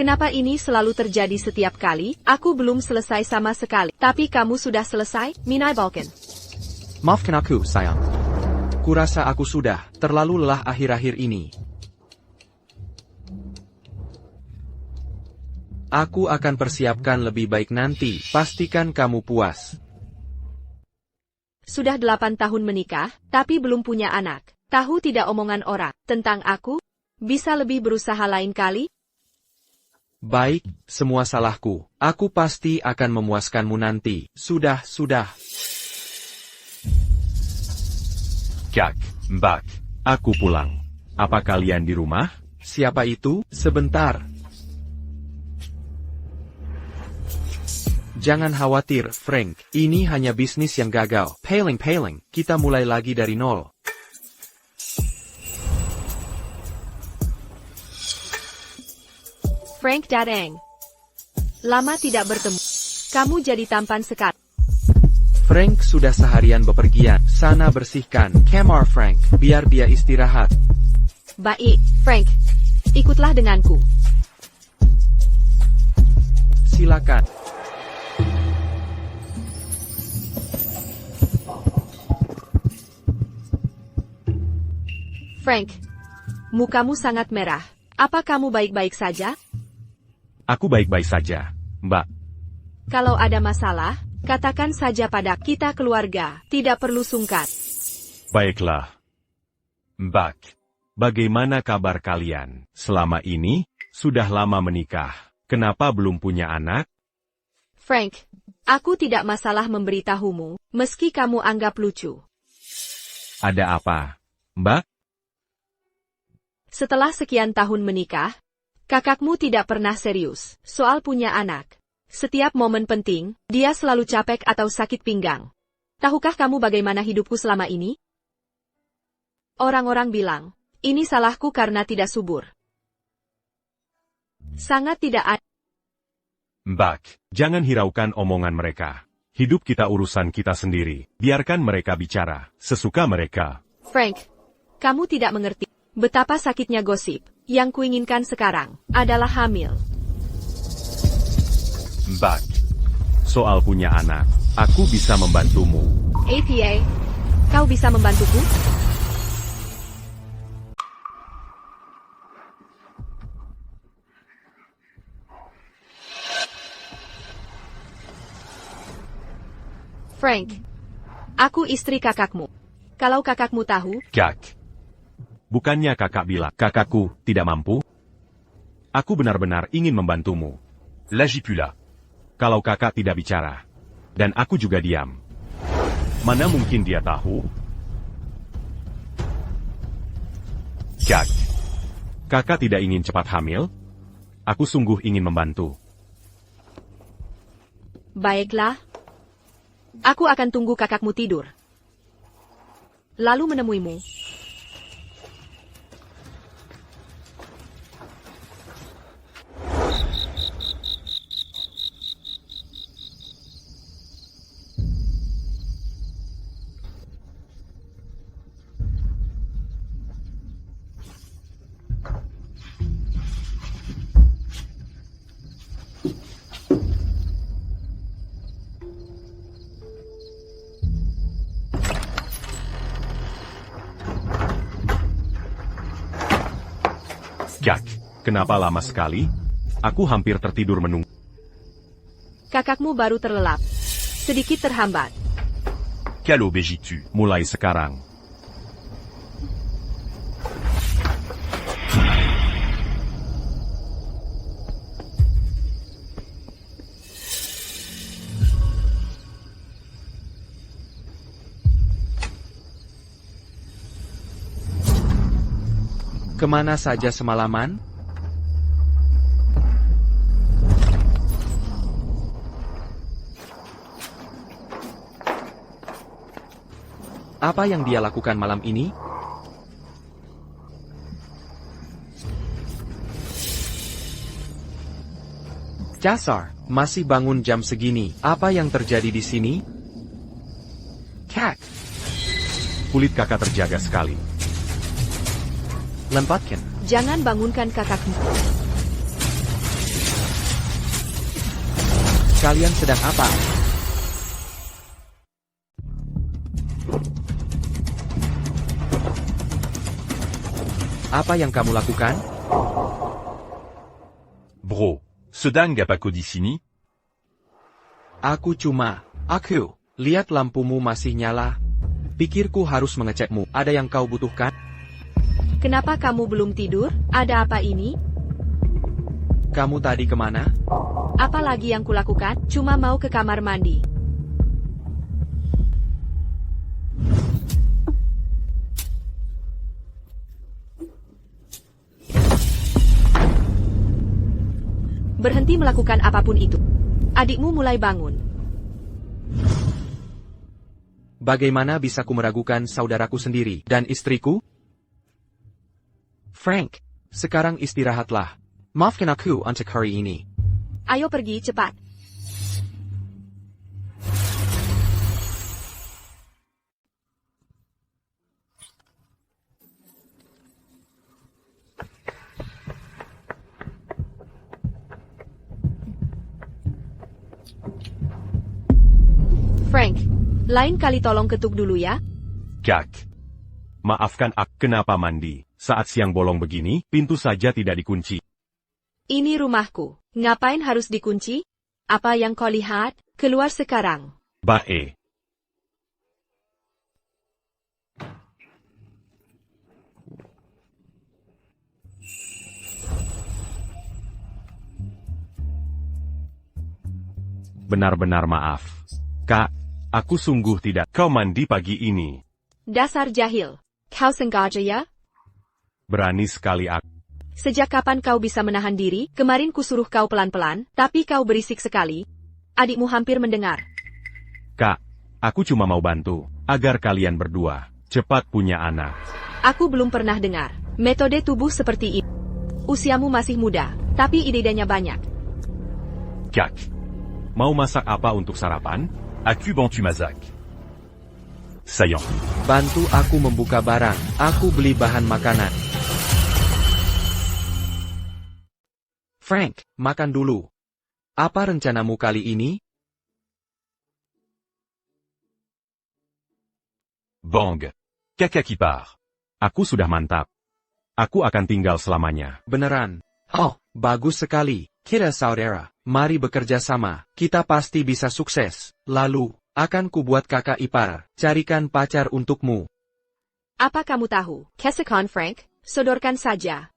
Kenapa ini selalu terjadi setiap kali? Aku belum selesai sama sekali. Tapi kamu sudah selesai, Minai Balkan. Maafkan aku, sayang. Kurasa aku sudah terlalu lelah akhir-akhir ini. Aku akan persiapkan lebih baik nanti. Pastikan kamu puas. Sudah 8 tahun menikah, tapi belum punya anak. Tahu tidak omongan orang tentang aku? Bisa lebih berusaha lain kali? Baik, semua salahku. Aku pasti akan memuaskanmu nanti. Sudah. Kak, Mbak, aku pulang. Apa kalian di rumah? Siapa itu? Sebentar. Jangan khawatir, Frank. Ini hanya bisnis yang gagal. Paling, kita mulai lagi dari nol. Frank Dadang. Lama tidak bertemu. Kamu jadi tampan sekali. Frank sudah seharian bepergian. Sana bersihkan kamar Frank, biar dia istirahat. Baik, Frank. Ikutlah denganku. Silakan. Frank, mukamu sangat merah. Apa kamu baik-baik saja? Aku baik-baik saja, Mbak. Kalau ada masalah, katakan saja pada kita keluarga, tidak perlu sungkan. Baiklah. Mbak, bagaimana kabar kalian? Selama ini, sudah lama menikah. Kenapa belum punya anak? Frank, aku tidak masalah memberitahumu, meski kamu anggap lucu. Ada apa, Mbak? Setelah sekian tahun menikah, kakakmu tidak pernah serius soal punya anak. Setiap momen penting, dia selalu capek atau sakit pinggang. Tahukah kamu bagaimana hidupku selama ini? Orang-orang bilang, ini salahku karena tidak subur. Sangat tidak adil. Mbak, jangan hiraukan omongan mereka. Hidup kita urusan kita sendiri. Biarkan mereka bicara, sesuka mereka. Frank, kamu tidak mengerti betapa sakitnya gosip. Yang kuinginkan sekarang adalah hamil. Mbak, soal punya anak, aku bisa membantumu. APA, kau bisa membantuku? Frank, aku istri kakakmu. Kalau kakakmu tahu... Kak, bukannya kakak bilang kakakku tidak mampu? Aku benar-benar ingin membantumu. Lagi pula, kalau kakak tidak bicara, dan aku juga diam, mana mungkin dia tahu? Kak, kakak tidak ingin cepat hamil? Aku sungguh ingin membantu. Baiklah. Aku akan tunggu kakakmu tidur. Lalu menemuimu. Kak, kenapa lama sekali? Aku hampir tertidur menunggu. Kakakmu baru terlelap. Sedikit terhambat. Quelle obégitu? Mulai sekarang. Kemana saja semalaman? Apa yang dia lakukan malam ini? Dasar, masih bangun jam segini. Apa yang terjadi di sini? Kak, kulit kakak terjaga sekali. Lempatkan. Jangan bangunkan kakakmu. Kalian sedang apa? Apa yang kamu lakukan? Bro, sedang apa kau di sini? Aku, lihat lampumu masih nyala. Pikirku harus mengecekmu. Ada yang kau butuhkan? Kenapa kamu belum tidur? Ada apa ini? Kamu tadi kemana? Apa lagi yang kulakukan? Cuma mau ke kamar mandi. Berhenti melakukan apapun itu. Adikmu mulai bangun. Bagaimana bisa ku meragukan saudaraku sendiri dan istriku? Frank, sekarang istirahatlah. Maafkan aku untuk hari ini. Ayo pergi cepat. Frank, lain kali tolong ketuk dulu ya. Kak. Maafkan aku, kenapa mandi? Saat siang bolong begini, pintu saja tidak dikunci. Ini rumahku. Ngapain harus dikunci? Apa yang kau lihat? Keluar sekarang. Bae. Benar-benar maaf. Kak, aku sungguh tidak. Kau mandi pagi ini. Dasar jahil. Kau sengaja ya? Berani sekali aku. Sejak kapan kau bisa menahan diri? Kemarin kusuruh kau pelan-pelan, tapi kau berisik sekali. Adikmu hampir mendengar. Kak, aku cuma mau bantu, agar kalian berdua cepat punya anak. Aku belum pernah dengar metode tubuh seperti ini. Usiamu masih muda, tapi ide-idenya banyak. Kak, mau masak apa untuk sarapan? Aku bantu masak. Sayang. Bantu aku membuka barang. Aku beli bahan makanan. Frank, makan dulu. Apa rencanamu kali ini? Bang. Kakak kipar. Aku sudah mantap. Aku akan tinggal selamanya. Beneran. Oh, bagus sekali. Kita saudara. Mari bekerja sama. Kita pasti bisa sukses. Lalu, akan kubuat kakak ipar. Carikan pacar untukmu. Apa kamu tahu? Kesekon Frank, sodorkan saja.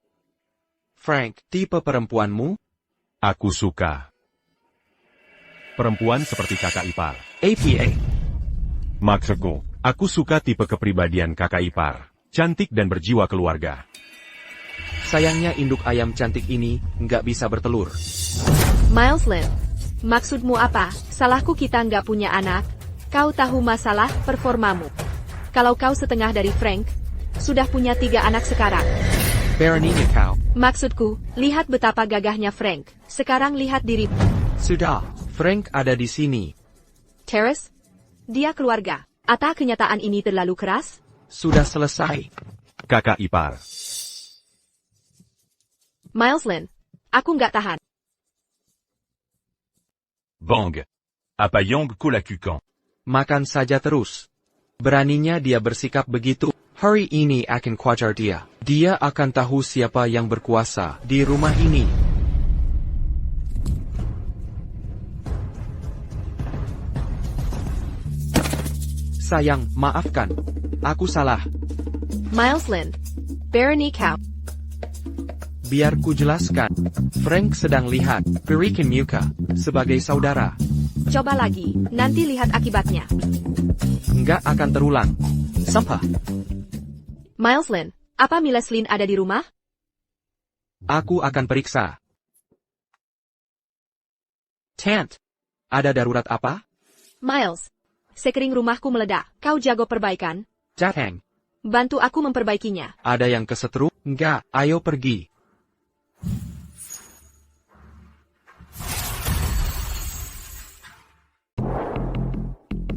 Frank, tipe perempuanmu? Aku suka perempuan seperti kakak ipar. APA. Maksudku, aku suka tipe kepribadian kakak ipar. Cantik dan berjiwa keluarga. Sayangnya induk ayam cantik ini nggak bisa bertelur. Miles Lin, maksudmu apa? Salahku kita nggak punya anak. Kau tahu masalah performamu. Kalau kau setengah dari Frank, sudah punya 3 anak sekarang. Beraninya kau. Maksudku, lihat betapa gagahnya Frank. Sekarang lihat dirimu. Sudah, Frank ada di sini. Terrace? Dia keluarga. Atau kenyataan ini terlalu keras? Sudah selesai. Kakak ipar. Miles Lin, aku nggak tahan. Bang. Apa yang kau lakukan? Makan saja terus. Beraninya dia bersikap begitu. Hari ini akan kuajar dia. Dia akan tahu siapa yang berkuasa di rumah ini. Sayang, maafkan. Aku salah. Miles Lin, Barony Cow. Biar ku jelaskan. Frank sedang lihat berikan muka sebagai saudara. Coba lagi, nanti lihat akibatnya. Nggak akan terulang. Sampah. Miles Lin, apa Miles Lin ada di rumah? Aku akan periksa. Tant, ada darurat apa? Miles, sekering rumahku meledak. Kau jago perbaikan? Jateng, Bantu aku memperbaikinya. ada yang kesetrum? Nggak, ayo pergi.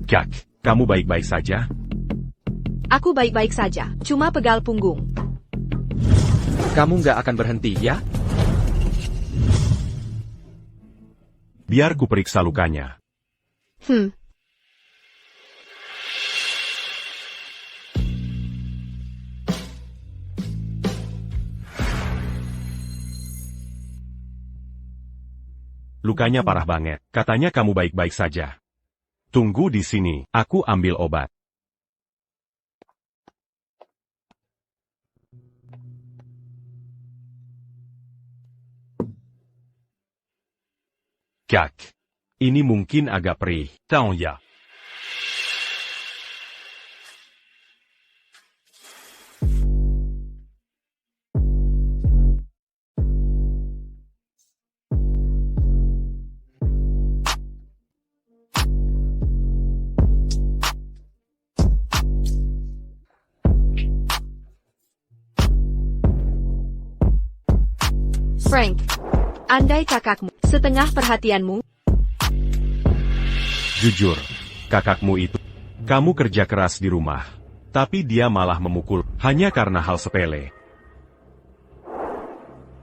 Kak, kamu baik-baik saja? Aku baik-baik saja, cuma pegal punggung. Kamu nggak akan berhenti, ya? Biar ku periksa lukanya. Lukanya parah banget. Katanya kamu baik-baik saja. Tunggu di sini, aku ambil obat. Kak, ini mungkin agak perih. Tahu ya? Frank, andai kakakmu setengah perhatianmu. Jujur, kakakmu itu, kamu kerja keras di rumah, tapi dia malah memukul, hanya karena hal sepele.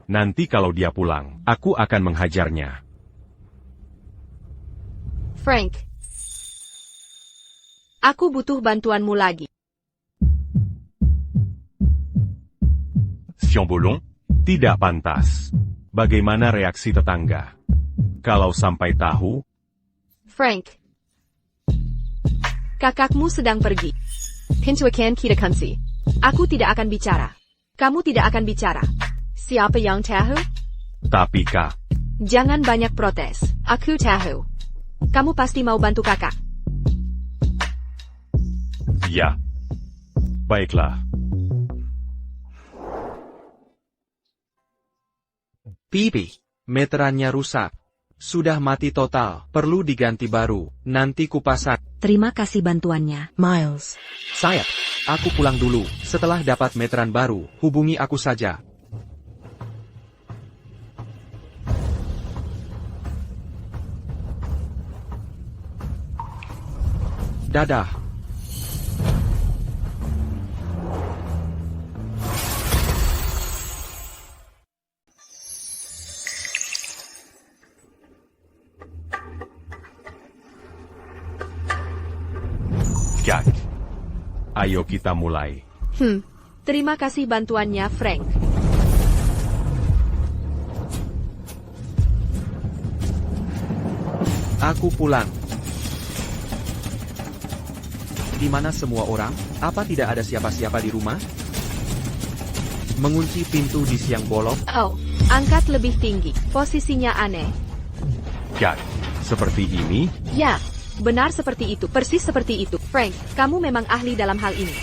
Nanti kalau dia pulang, aku akan menghajarnya. Frank, aku butuh bantuanmu lagi. Sion tidak pantas. Bagaimana reaksi tetangga? Kalau sampai tahu, Frank, kakakmu sedang pergi. Pintuakan kita kunci. Aku tidak akan bicara. Kamu tidak akan bicara. Siapa yang tahu? tapi Kak, Jangan banyak protes. Aku tahu. Kamu pasti mau bantu kakak. ya. Baiklah. Pipi, meterannya rusak. Sudah mati total, perlu diganti baru, nanti kupasang. Terima kasih bantuannya, Miles. Sayap, aku pulang dulu, setelah dapat meteran baru, hubungi aku saja. Dadah. Kak, ayo kita mulai. Terima kasih bantuannya, Frank. Aku pulang. Di mana semua orang? Apa tidak ada siapa-siapa di rumah? Mengunci pintu di siang bolong? Oh, angkat lebih tinggi. Posisinya aneh. Kak, seperti ini? Ya, benar seperti itu. Persis seperti itu. Frank, kamu memang ahli dalam hal ini.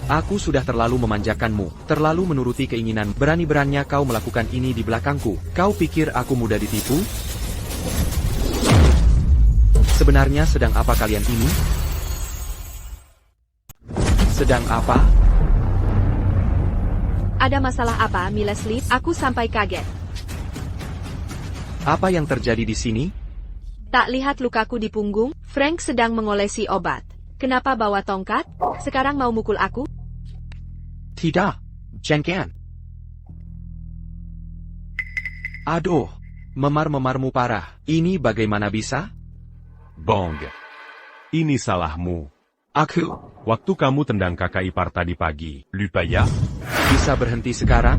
Aku sudah terlalu memanjakanmu, terlalu menuruti keinginan. Berani-beraninya kau melakukan ini di belakangku. Kau pikir aku mudah ditipu? Sebenarnya sedang apa kalian ini? Sedang apa? Ada masalah apa, Leslie? Aku sampai kaget. Apa yang terjadi di sini? Tak lihat lukaku di punggung? Frank sedang mengolesi obat. Kenapa bawa tongkat? Sekarang mau mukul aku? Tidak. Jangan. Aduh. Memar-memarmu parah. Ini bagaimana bisa? Bong. Ini salahmu. Aku. Waktu kamu tendang kakak ipar tadi pagi, lupa ya? Bisa berhenti sekarang?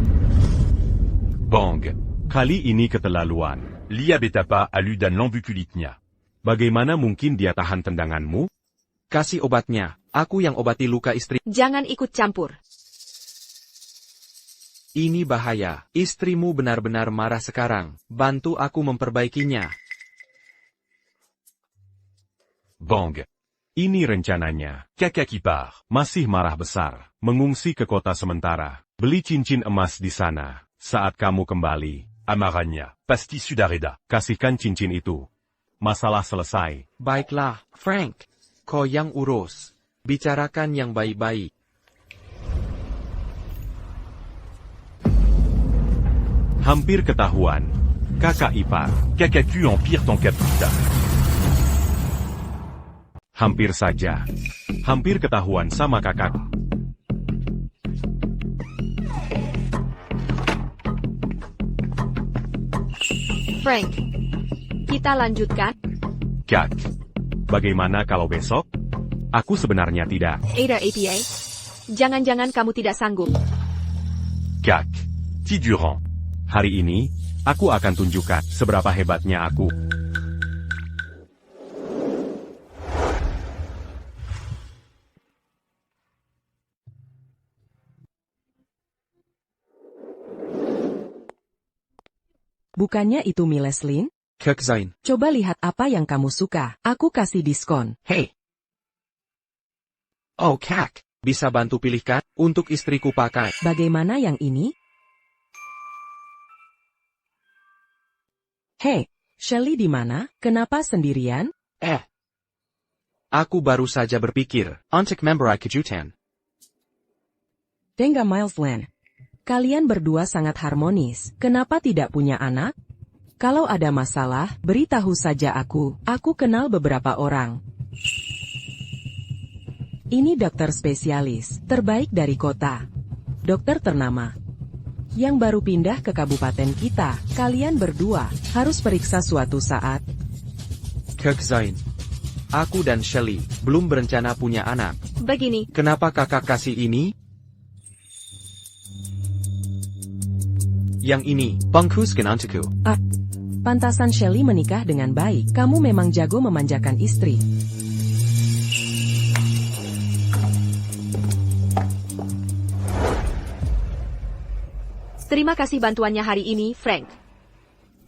Bong. Kali ini keterlaluan. Lia betapa alu dan lambuculitnya. Bagaimana mungkin dia tahan tendanganmu? Kasih obatnya. Aku yang obati luka istri. Jangan ikut campur. Ini bahaya. Istrimu benar-benar marah sekarang. Bantu aku memperbaikinya. Bong. Ini rencananya. Kakak ipar masih marah besar. Mengungsi ke kota sementara. Beli cincin emas di sana. Saat kamu kembali, amarannya pasti sudah reda. Kasihkan cincin itu. Masalah selesai. Baiklah, Frank. Kau yang urus. Bicarakan yang baik-baik. Hampir ketahuan. Kakak ipar. Kakakku empire ton capital. Hampir saja. Hampir ketahuan sama kakak. Frank, Kita lanjutkan. Kak. Bagaimana kalau besok? Aku sebenarnya tidak. Ada APA. Jangan-jangan kamu tidak sanggup. Kak. Ti Durand. Hari ini, aku akan tunjukkan seberapa hebatnya aku. Bukannya itu Mileslin? Kak Zain. Coba lihat apa yang kamu suka. Aku kasih diskon. Hey. Oh Kak, bisa bantu pilihkan untuk istriku pakai. Bagaimana yang ini? Hei, Shelley di mana? Kenapa sendirian? Aku baru saja berpikir, untuk memberi kejutan. Tengah Mileslin. Kalian berdua sangat harmonis. Kenapa tidak punya anak? Kalau ada masalah, beritahu saja aku. Aku kenal beberapa orang. Ini dokter spesialis, terbaik dari kota. Dokter ternama. Yang baru pindah ke kabupaten kita. Kalian berdua harus periksa suatu saat. Kak Zain. Aku dan Shelley belum berencana punya anak. Begini, Kenapa kakak kasih ini? Yang ini, bangkuskan untukku. Pantasan Shelley menikah dengan baik. Kamu memang jago memanjakan istri. terima kasih bantuannya hari ini, Frank.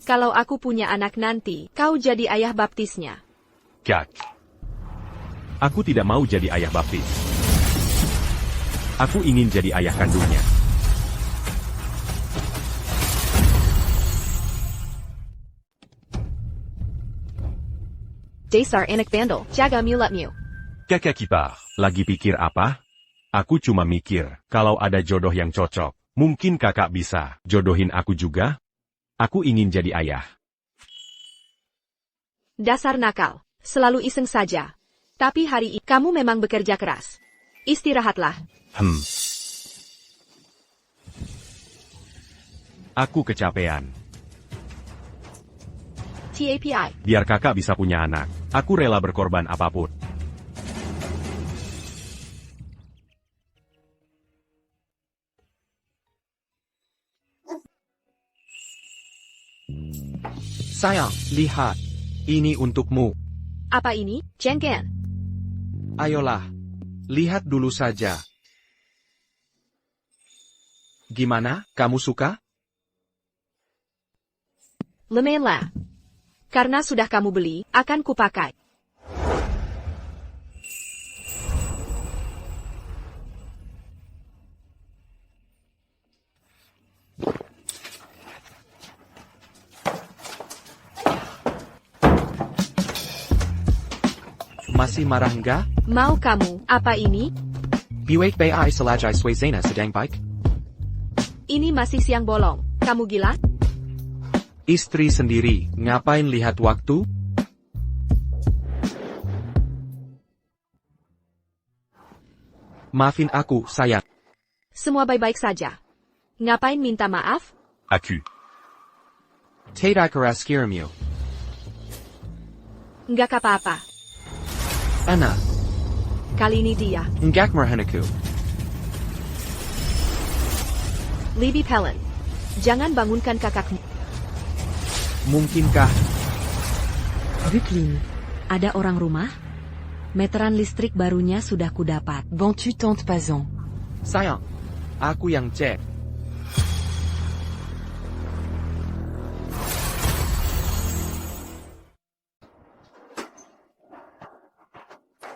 Kalau aku punya anak nanti, kau jadi ayah baptisnya. Kak. Aku tidak mau jadi ayah baptis. Aku ingin jadi ayah kandungnya. Dasar anak bandel, jaga mulutmu. Kakak kipar, lagi pikir apa? Aku cuma mikir, kalau ada jodoh yang cocok, mungkin kakak bisa jodohin aku juga? Aku ingin jadi ayah. Dasar nakal, selalu iseng saja. Tapi hari ini kamu memang bekerja keras. Istirahatlah. Aku kecapean. TAPI. Biar kakak bisa punya anak, aku rela berkorban apapun. Sayang, lihat. Ini untukmu. Apa ini, Jengken? Ayolah. Lihat dulu saja. Gimana, kamu suka? Lumayanlah. Karena sudah kamu beli, akan kupakai. Masih marah enggak? Mau kamu, apa ini? Buat Bay selajai Swazena sedang baik? Ini masih siang bolong. Kamu gila? Istri sendiri, ngapain lihat waktu? Maafin aku, sayang. Semua baik-baik saja. Ngapain minta maaf? Aku. Tidak keras kiramu. Enggak apa-apa. Ana, Kali ini dia. enggak merhanaku. Libby Pellen. Jangan bangunkan kakakmu. Mungkinkah? Buklin. Ada orang rumah? Meteran listrik barunya sudah kudapat. 28 ans passant. Sayang, aku yang cek.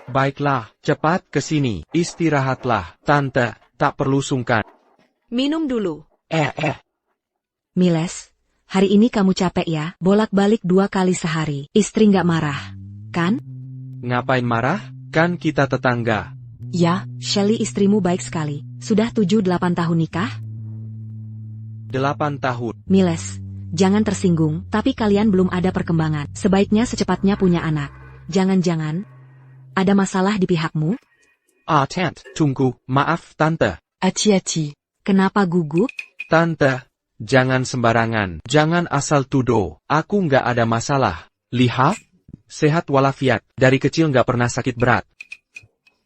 Baiklah, cepat ke sini. Istirahatlah, Tante. Tak perlu sungkan. Minum dulu. Miles, hari ini kamu capek ya? Bolak-balik 2 kali sehari. Istri nggak marah, kan? Ngapain marah? Kan kita tetangga. Ya, Shelley istrimu baik sekali. Sudah 7-8 tahun nikah? 8 tahun. Miles, jangan tersinggung, tapi kalian belum ada perkembangan. Sebaiknya secepatnya punya anak. Jangan-jangan ada masalah di pihakmu? Tante, tunggu. Maaf, Tante. Hati-hati. Kenapa gugup? Tante, jangan sembarangan. Jangan asal tuduh. Aku nggak ada masalah. Lihat, sehat walafiat, dari kecil nggak pernah sakit berat.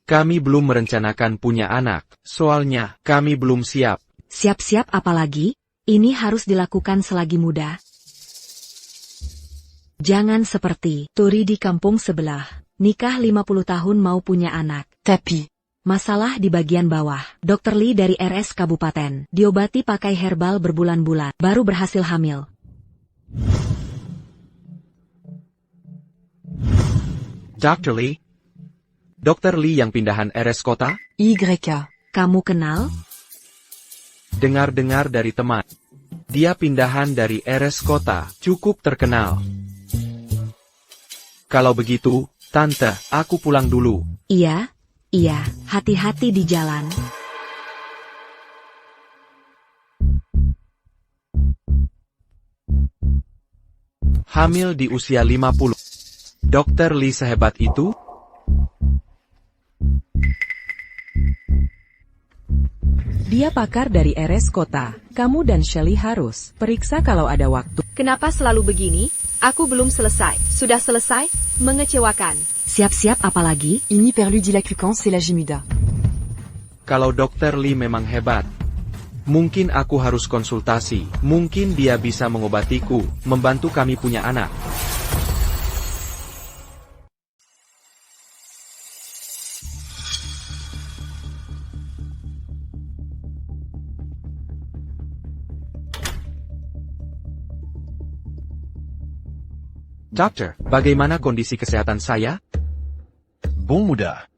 Kami belum merencanakan punya anak, soalnya kami belum siap. Siap-siap apalagi? Ini harus dilakukan selagi muda. Jangan seperti Turi di kampung sebelah. Nikah 50 tahun mau punya anak. Tapi masalah di bagian bawah. Dr. Lee dari RS Kabupaten diobati pakai herbal berbulan-bulan, baru berhasil hamil. Dr. Lee? Dr. Lee yang pindahan RS kota? YK. Kamu kenal? Dengar-dengar dari teman. Dia pindahan dari RS kota, cukup terkenal. Kalau begitu, Tante, aku pulang dulu. Iya, hati-hati di jalan. Hamil di usia 50. Dr. Lee sehebat itu? Dia pakar dari RS Kota. Kamu dan Shelly harus periksa kalau ada waktu. Kenapa selalu begini? Aku belum selesai. Sudah selesai? Mengecewakan. Siap-siap apalagi? Une hyperludilacucance et la Gimuda. Kalau Dr. Lee memang hebat, mungkin aku harus konsultasi. Mungkin dia bisa mengobatiku, membantu kami punya anak. Dokter, bagaimana kondisi kesehatan saya? Bung muda.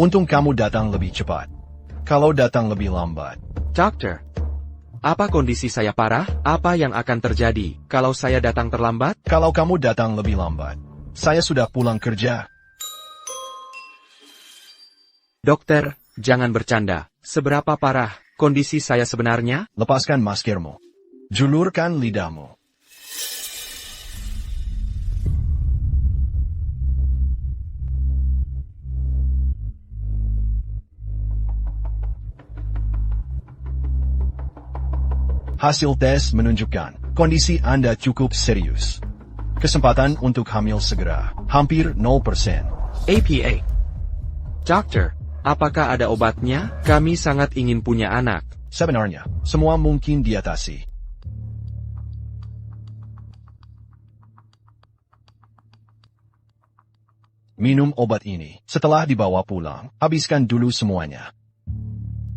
Untung kamu datang lebih cepat. Kalau datang lebih lambat. Dokter, apa kondisi saya parah? Apa yang akan terjadi kalau saya datang terlambat? Kalau kamu datang lebih lambat. Saya sudah pulang kerja. Dokter, jangan bercanda. Seberapa parah kondisi saya sebenarnya? Lepaskan maskermu. Julurkan lidahmu. Hasil tes menunjukkan kondisi Anda cukup serius. Kesempatan untuk hamil segera, hampir 0%. APA. Dokter, apakah ada obatnya? Kami sangat ingin punya anak. Sebenarnya, semua mungkin diatasi. Minum obat ini. Setelah dibawa pulang, habiskan dulu semuanya.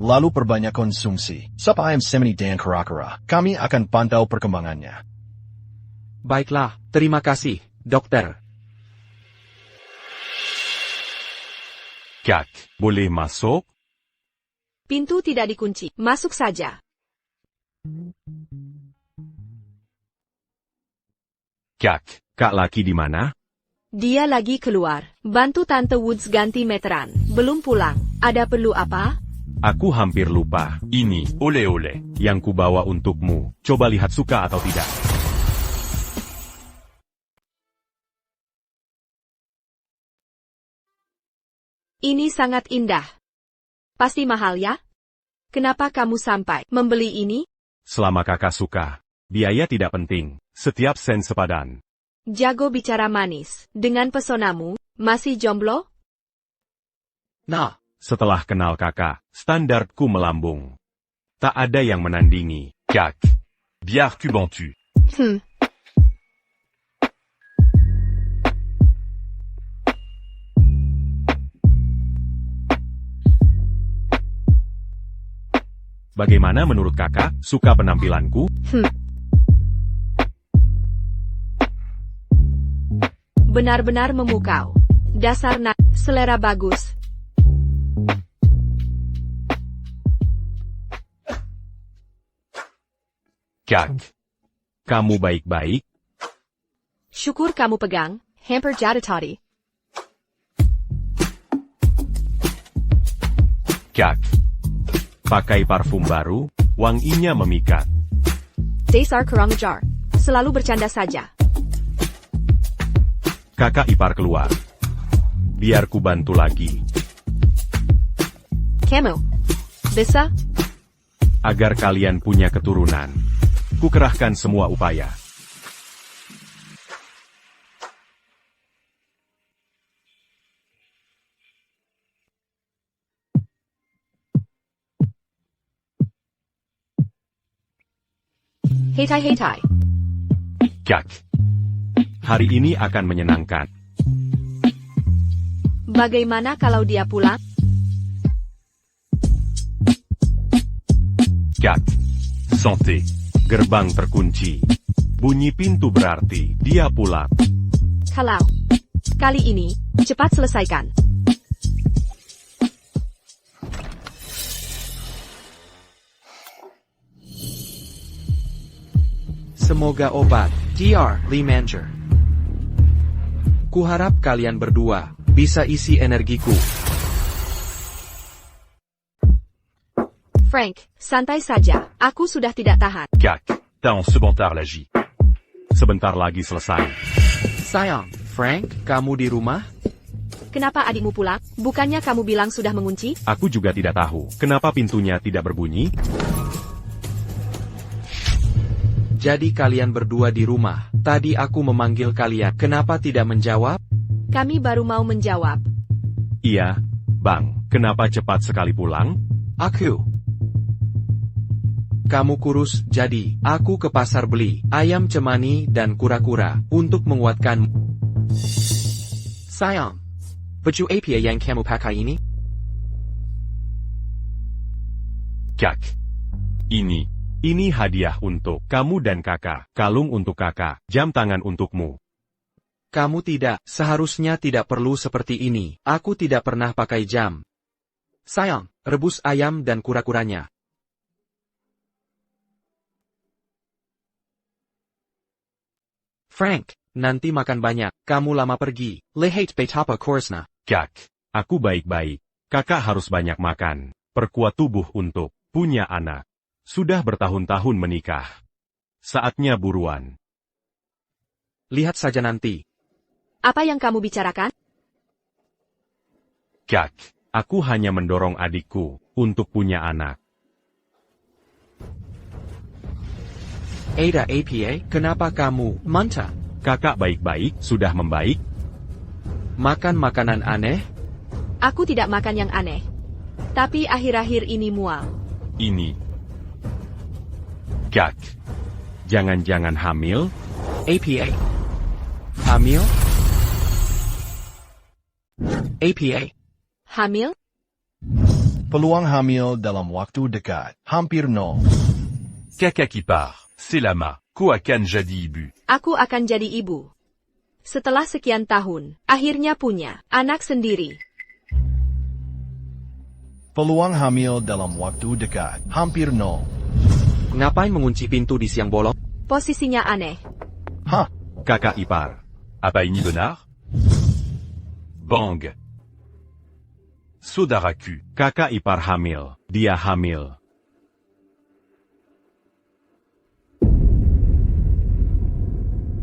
Lalu perbanyak konsumsi. Sup ayam semeni dan kera-kera. Kami akan pantau perkembangannya. Baiklah, terima kasih, dokter. Kak, boleh masuk? Pintu tidak dikunci. Masuk saja. Kak, Kak Laki di mana? Dia lagi keluar. Bantu Tante Woods ganti meteran. Belum pulang. Ada perlu apa? Aku hampir lupa. Ini, oleh-oleh, yang kubawa untukmu. Coba lihat suka atau tidak. Ini sangat indah. Pasti mahal ya? Kenapa kamu sampai membeli ini? Selama kakak suka. Biaya tidak penting. Setiap sen sepadan. Jago bicara manis. Dengan pesonamu, masih jomblo? Nah, Setelah kenal kakak, standarku melambung. Tak ada yang menandingi. Kak. Biar tu bantu. Bagaimana menurut kakak? Suka penampilanku? Benar-benar memukau. Dasar selera bagus. Kak. Kamu baik-baik? Syukur kamu pegang. Hamper jatuh tadi. Kak. Pakai parfum baru, wanginya memikat. Dasar kurang ajar. Selalu bercanda saja. Kakak ipar keluar. Biar ku bantu lagi. Kamu. Bisa? Agar kalian punya keturunan. Ku kerahkan semua upaya. Hetai. Kak. Hari ini akan menyenangkan. Bagaimana kalau dia pulang? Kak. Santé. Gerbang terkunci. Bunyi pintu berarti dia pulang. Kalau kali ini, cepat selesaikan. Semoga obat, Dr. Lee Manger. Kuharap kalian berdua bisa isi energiku. Frank, santai saja. Aku sudah tidak tahan. Kak. T'as en sebentar lagi. Sebentar lagi selesai. Sayang, Frank, kamu di rumah? Kenapa adikmu pulang? Bukannya kamu bilang sudah mengunci? Aku juga tidak tahu. Kenapa pintunya tidak berbunyi? Jadi kalian berdua di rumah. Tadi aku memanggil kalian. Kenapa tidak menjawab? Kami baru mau menjawab. Iya, Bang. Kenapa cepat sekali pulang? Kamu kurus, jadi aku ke pasar beli ayam cemani dan kura-kura untuk menguatkanmu. Sayang, baju apa yang kamu pakai ini? Kak. Ini hadiah untuk kamu dan kakak. Kalung untuk kakak. Jam tangan untukmu. Kamu tidak, seharusnya tidak perlu seperti ini. Aku tidak pernah pakai jam. Sayang, rebus ayam dan kura-kuranya. Frank, nanti makan banyak. Kamu lama pergi. Lehat betapa korsna. Kak. Aku baik-baik. Kakak harus banyak makan. Perkuat tubuh untuk punya anak. Sudah bertahun-tahun menikah. Saatnya buruan. Lihat saja nanti. Apa yang kamu bicarakan? Kak. Aku hanya mendorong adikku untuk punya anak. Ada apa? Kenapa kamu manta? Kakak baik-baik, sudah membaik? Makan makanan aneh? Aku tidak makan yang aneh. Tapi akhir-akhir ini mual. Ini. Kak. Jangan-jangan hamil? APA. Hamil? APA. Hamil? Peluang hamil dalam waktu dekat, hampir nol. Kaka qui part. C'est lama. Kuakan jadi ibu. Aku akan jadi ibu. Setelah sekian tahun, akhirnya punya anak sendiri. Peluang hamil dalam waktu dekat, hampir nol. Ngapain mengunci pintu di siang bolong? Posisinya aneh. Hah? Kakak ipar. Apa ini benar? Bang. Saudaraku. Kakak ipar hamil. Dia hamil.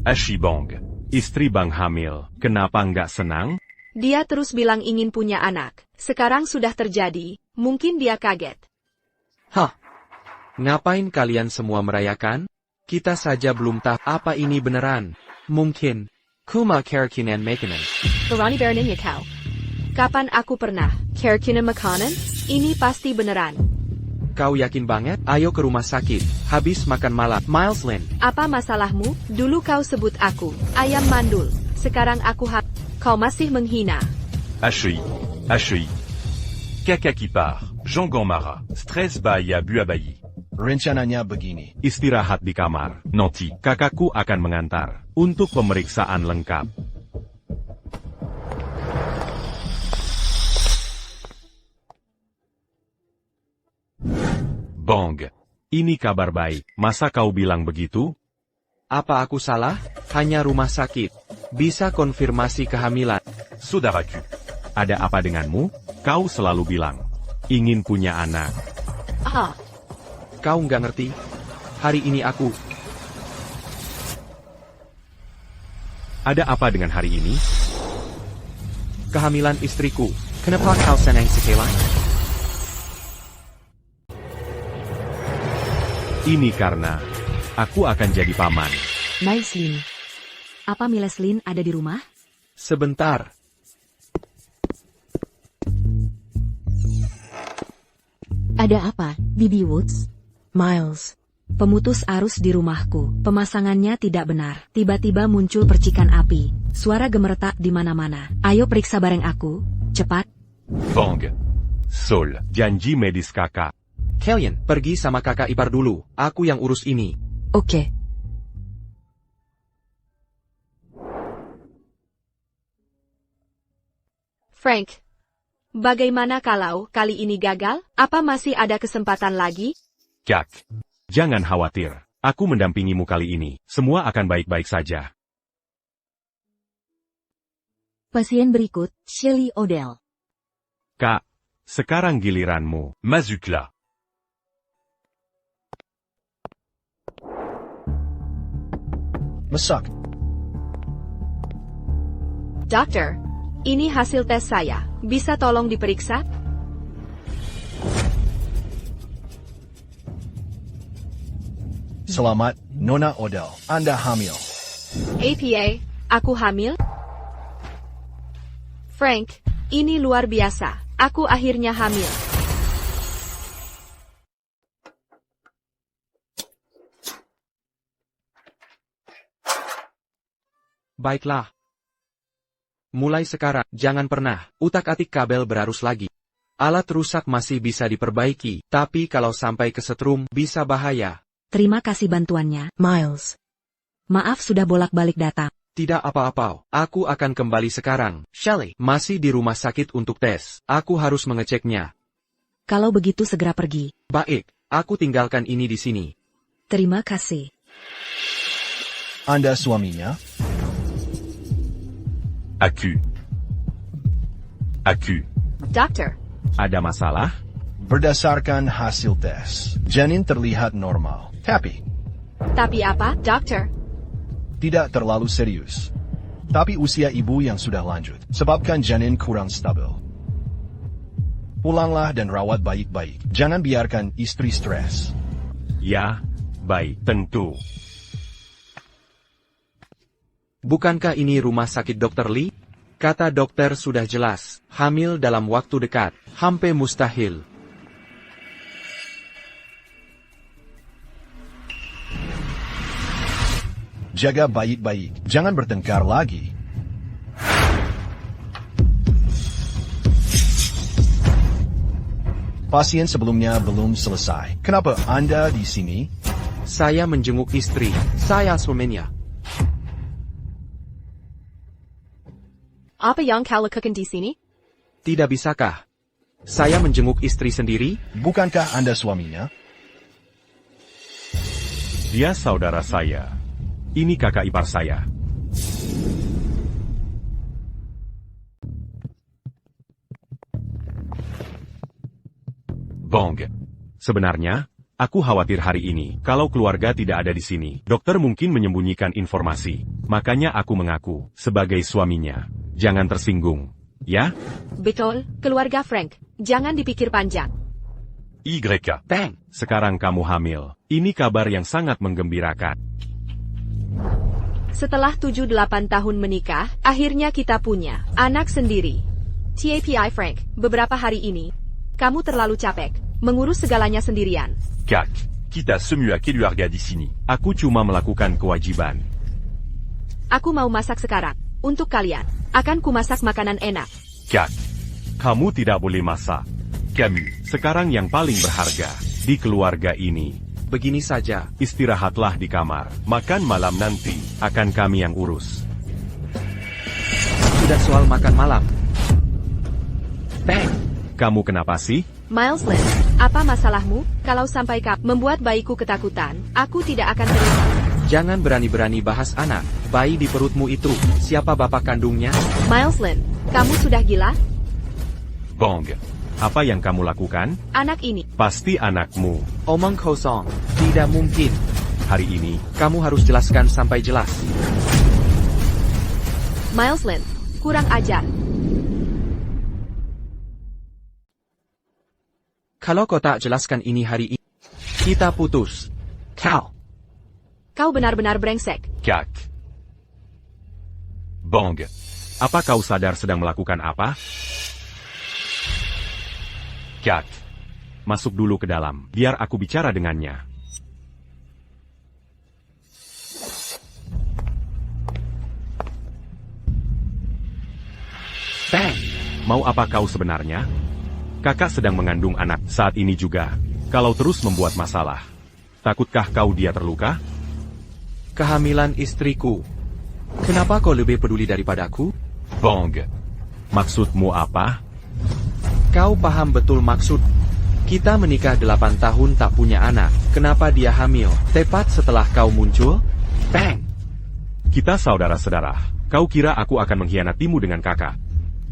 Ashibong. Istri Bang hamil. Kenapa nggak senang? Dia terus bilang ingin punya anak. Sekarang sudah terjadi. Mungkin dia kaget. Hah? Ngapain kalian semua merayakan? Kita saja belum tahu apa ini beneran. Mungkin. Kuma kerakinan makanan. Berani beraninya kau. Kapan aku pernah kerakinan makanan? Ini pasti beneran. Kau yakin banget? Ayo ke rumah sakit. Habis makan malam. Miles Lin. Apa masalahmu? Dulu kau sebut aku ayam mandul. Sekarang aku kau masih menghina. Achui. Kaka qui part. Jean Gamara. Stress by bu abayi. Rencananya begini. Istirahat di kamar. Nanti, kakakku akan mengantar. Untuk pemeriksaan lengkap. Bang. Ini kabar baik. Masa kau bilang begitu? Apa aku salah? Hanya rumah sakit. Bisa konfirmasi kehamilan. Saudaraku. Ada apa denganmu? Kau selalu bilang. Ingin punya anak. Kau nggak ngerti? Hari ini aku... Ada apa dengan hari ini? Kehamilan istriku. Kenapa kau senang sekali? Ini karena aku akan jadi paman. Maislin. Apa Mileslin ada di rumah? Sebentar. Ada apa, Bibi Woods? Miles. Pemutus arus di rumahku. Pemasangannya tidak benar. Tiba-tiba muncul percikan api. Suara gemeretak di mana-mana. Ayo periksa bareng aku. Cepat. Bang. Sol. Janji medis kakak. Kalian, pergi sama kakak ipar dulu. Aku yang urus ini. Ok. Frank, bagaimana kalau kali ini gagal? Apa masih ada kesempatan lagi? Kak. Jangan khawatir. Aku mendampingimu kali ini. Semua akan baik-baik saja. Pasien berikut, Shelly Odell. Kak. Sekarang giliranmu. Mazukla. Masak. Dokter, ini hasil tes saya. Bisa tolong diperiksa? Selamat, Nona Odell. Anda hamil. APA, aku hamil? Frank, ini luar biasa. Aku akhirnya hamil. Baiklah. Mulai sekarang, jangan pernah utak-atik kabel berarus lagi. Alat rusak masih bisa diperbaiki, tapi kalau sampai kesetrum, bisa bahaya. Terima kasih bantuannya, Miles. Maaf sudah bolak-balik datang. Tidak apa-apa, aku akan kembali sekarang. Shelly masih di rumah sakit untuk tes. Aku harus mengeceknya. Kalau begitu segera pergi. Baik, aku tinggalkan ini di sini. Terima kasih. Anda suaminya? Aku. Dokter, Ada masalah? Berdasarkan hasil tes, janin terlihat normal. Tapi, tapi apa, dokter? tidak terlalu serius. Tapi usia ibu yang sudah lanjut, sebabkan janin kurang stabil. Pulanglah dan rawat baik-baik. Jangan biarkan istri stres. Ya, baik, tentu. Bukankah ini rumah sakit Dr. Lee? Kata dokter sudah jelas, hamil dalam waktu dekat, hampir mustahil. Jaga baik-baik, jangan bertengkar lagi. Pasien sebelumnya belum selesai. Kenapa Anda di sini? Saya menjenguk istri, saya suaminya. Apa yang kau lakukan di sini? Tidak bisakah? Saya menjenguk istri sendiri? Bukankah Anda suaminya? Dia saudara saya. Ini kakak ipar saya. Bong. Sebenarnya, aku khawatir hari ini, kalau keluarga tidak ada di sini, dokter mungkin menyembunyikan informasi. Makanya aku mengaku, sebagai suaminya. Jangan tersinggung, ya? Betul, keluarga Frank. Jangan dipikir panjang. YK. Bang! Sekarang kamu hamil. Ini kabar yang sangat menggembirakan. Setelah 7-8 tahun menikah, akhirnya kita punya anak sendiri. TAPI Frank, beberapa hari ini, kamu terlalu capek, mengurus segalanya sendirian. Kak, kita semua keluarga di sini. Aku cuma melakukan kewajiban. Aku mau masak sekarang. Untuk kalian, akan kumasak makanan enak. Kak, kamu tidak boleh masak. Kami, sekarang yang paling berharga di keluarga ini. Begini saja, Istirahatlah di kamar. Makan malam nanti, akan kami yang urus. tidak soal makan malam. Bang! Kamu kenapa sih? Miles Lynn, apa masalahmu? Kalau sampai kau membuat bayiku ketakutan, aku tidak akan terima. Jangan berani-berani bahas anak, bayi di perutmu itu, siapa bapak kandungnya? Miles Lynn, kamu sudah gila? Bong, apa yang kamu lakukan? Anak ini, Pasti anakmu. Omong kosong, tidak mungkin. Hari ini, Kamu harus jelaskan sampai jelas. Miles Lynn, kurang ajar. Kalau kau tak jelaskan ini hari ini, kita putus. Kau benar-benar brengsek. Kak. Bong, apa kau sadar sedang melakukan apa? Kak, masuk dulu ke dalam, biar aku bicara dengannya. Bang! Mau apa kau sebenarnya? Kakak sedang mengandung anak saat ini juga. Kalau terus membuat masalah, takutkah kau dia terluka? Kehamilan istriku. Kenapa kau lebih peduli daripadaku? Bong. Maksudmu apa? Kau paham betul maksud. Kita menikah 8 tahun tak punya anak. Kenapa dia hamil? Tepat setelah kau muncul? Bang! Kita saudara-saudara. Kau kira aku akan mengkhianatimu dengan kakak?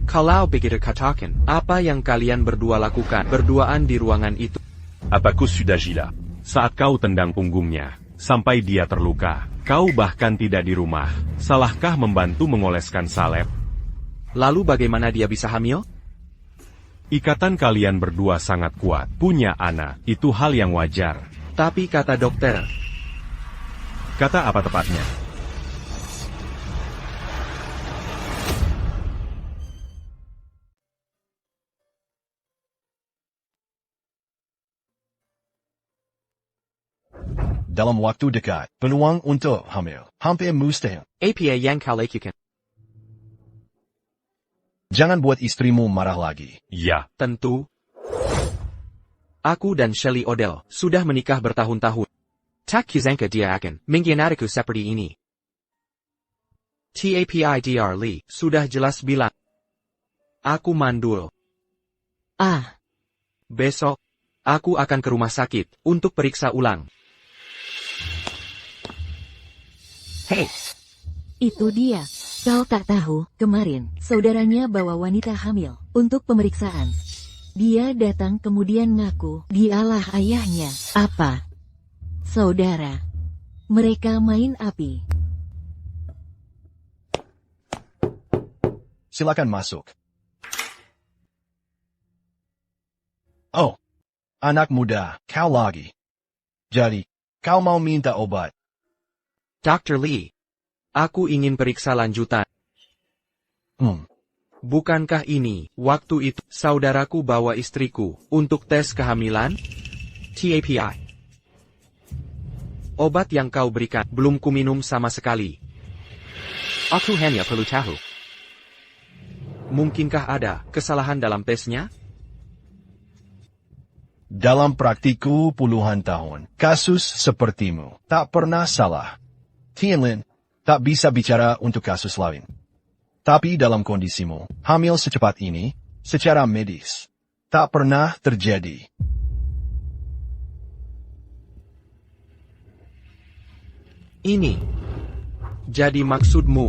Kalau begitu katakan, apa yang kalian berdua lakukan berduaan di ruangan itu? Aku sudah gila. Saat kau tendang punggungnya, sampai dia terluka. Kau bahkan tidak di rumah. Salahkah membantu mengoleskan salep? Lalu bagaimana dia bisa hamil? Ikatan kalian berdua sangat kuat. Punya anak, itu hal yang wajar. Tapi kata dokter, Kata apa tepatnya? Dalam waktu dekat, peluang untuk hamil hampir mustahil. apa yang kau lakukan? Jangan buat istrimu marah lagi. Ya, Tentu. Aku dan Shelley Odell sudah menikah bertahun-tahun. Tak kusangka dia akan mengkhianatiku seperti ini. Tapidr Lee sudah jelas bilang. Aku mandul. Besok, aku akan ke rumah sakit untuk periksa ulang. Hei, Itu dia. Kau tak tahu, kemarin, saudaranya bawa wanita hamil untuk pemeriksaan. Dia datang kemudian ngaku, dialah ayahnya. Apa? Saudara. Mereka main api. Silakan masuk. Oh, anak muda, kau lagi. Jadi, kau mau minta obat? Dr. Lee. Aku ingin periksa lanjutan. Bukankah ini, waktu itu, saudaraku bawa istriku, untuk tes kehamilan? TAPI. Obat yang kau berikan, belum kuminum sama sekali. Aku hanya perlu tahu. Mungkinkah ada kesalahan dalam tesnya? Dalam praktiku puluhan tahun, kasus sepertimu tak pernah salah. Tianlin tak bisa bicara untuk kasus lain. Tapi dalam kondisimu, hamil secepat ini, secara medis, tak pernah terjadi. Ini. Jadi maksudmu.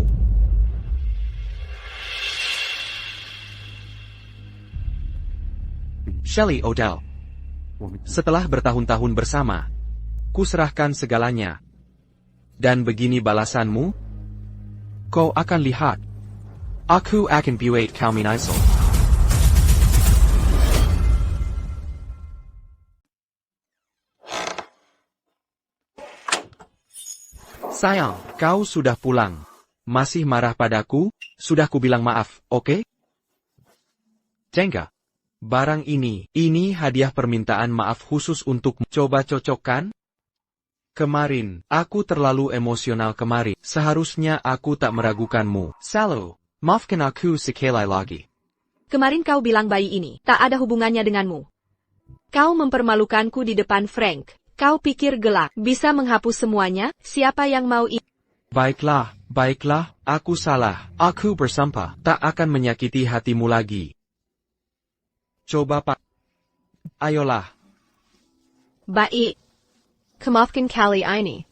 Shelley Odell. Setelah bertahun-tahun bersama, kuserahkan segalanya. Dan begini balasanmu? Kau akan lihat. Aku akan buat kau menyesal. Sayang, kau sudah pulang. Masih marah padaku? Sudah kubilang maaf, oke? Jengga. Barang ini hadiah permintaan maaf khusus untukmu. Coba cocokkan? Kemarin, aku terlalu emosional kemarin. Seharusnya aku tak meragukanmu. Salo, maafkan aku sekali lagi. Kemarin kau bilang bayi ini tak ada hubungannya denganmu. Kau mempermalukanku di depan Frank. Kau pikir gelak bisa menghapus semuanya? Siapa yang mau ini? Baiklah, aku salah. Aku bersumpah tak akan menyakiti hatimu lagi. Coba Pak. Ayolah. Baik. Maafkan kali ini.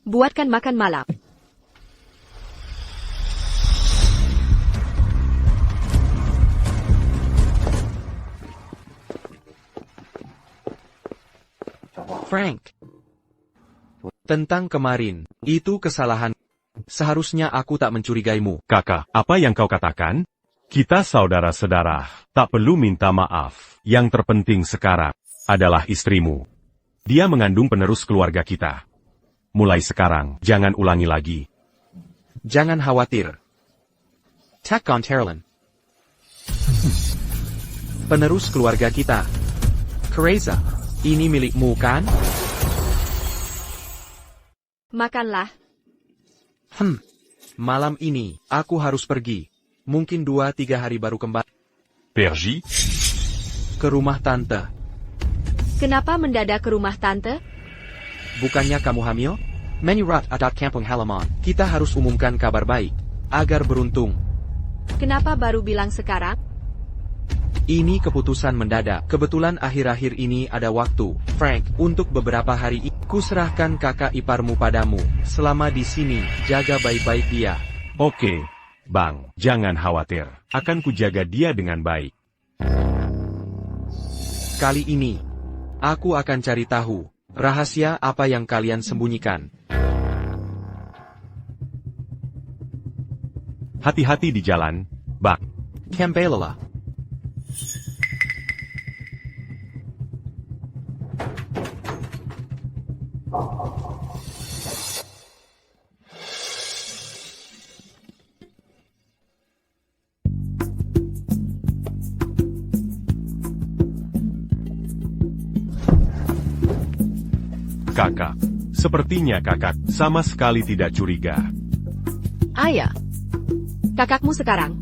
Buatkan makan malam. Frank. Tentang kemarin, itu kesalahan. Seharusnya aku tak mencurigaimu. Kakak, apa yang kau katakan? Kita saudara-saudara, tak perlu minta maaf. Yang terpenting sekarang adalah istrimu. Dia mengandung penerus keluarga kita. Mulai sekarang, jangan ulangi lagi. Jangan khawatir. Tak on Terlin. Penerus keluarga kita. Teresa, ini milikmu kan? Makanlah. Malam ini, aku harus pergi. Mungkin 2-3 hari baru kembali Pergi? ke rumah tante. Kenapa mendadak ke rumah tante? Bukannya kamu hamil? Menyurat adat kampung halaman. Kita harus umumkan kabar baik. Agar beruntung. Kenapa baru bilang sekarang? Ini keputusan mendadak. Kebetulan akhir-akhir ini ada waktu, Frank, untuk beberapa hari kuserahkan kakak iparmu padamu. Selama di sini, jaga baik-baik dia. Oke, Bang, jangan khawatir. Akan kujaga dia dengan baik. Kali ini, aku akan cari tahu, rahasia apa yang kalian sembunyikan. Hati-hati di jalan, Bang. Kembalilah. Kakak. Sepertinya kakak sama sekali tidak curiga. Ayah. Kakakmu sekarang.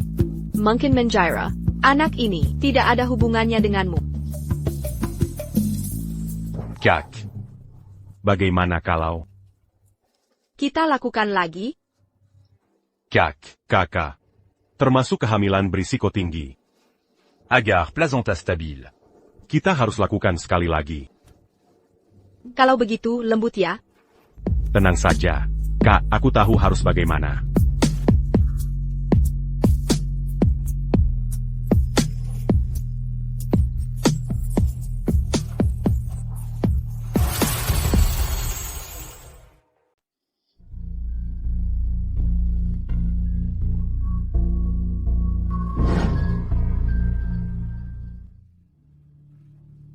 Mungkin menjira. Anak ini tidak ada hubungannya denganmu. Kak. Bagaimana kalau... Kita lakukan lagi? Kakak. Termasuk kehamilan berisiko tinggi. Agar placenta stabil. Kita harus lakukan sekali lagi. Kalau begitu, lembut ya. Tenang saja. Kak, aku tahu harus bagaimana.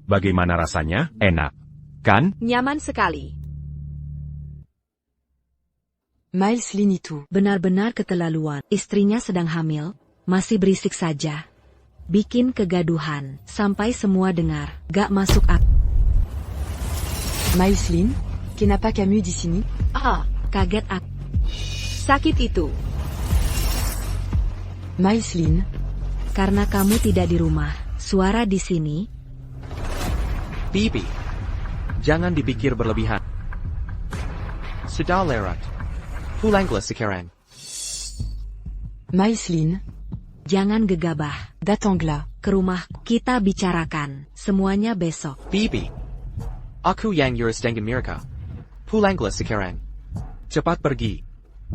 Bagaimana rasanya? Enak, kan? Nyaman sekali. Miles Linitu. Benar-benar keterlaluan. Istrinya sedang hamil, masih berisik saja. Bikin kegaduhan, sampai semua dengar. Gak masuk akal. Miles Lin, Kenapa Camus di sini? Ah, Kaget aku. sakit itu. Miles Lin, Karena kamu tidak di rumah. Suara di sini. Bibi. Jangan dipikir berlebihan. Sudah lewat. Pulanglah sekarang. Miles Lin, Jangan gegabah. datanglah. Ke rumahku. Kita bicarakan. Semuanya besok. Bibi. Aku yang Yuris dengan Mirka. Pulanglah sekarang. Cepat pergi.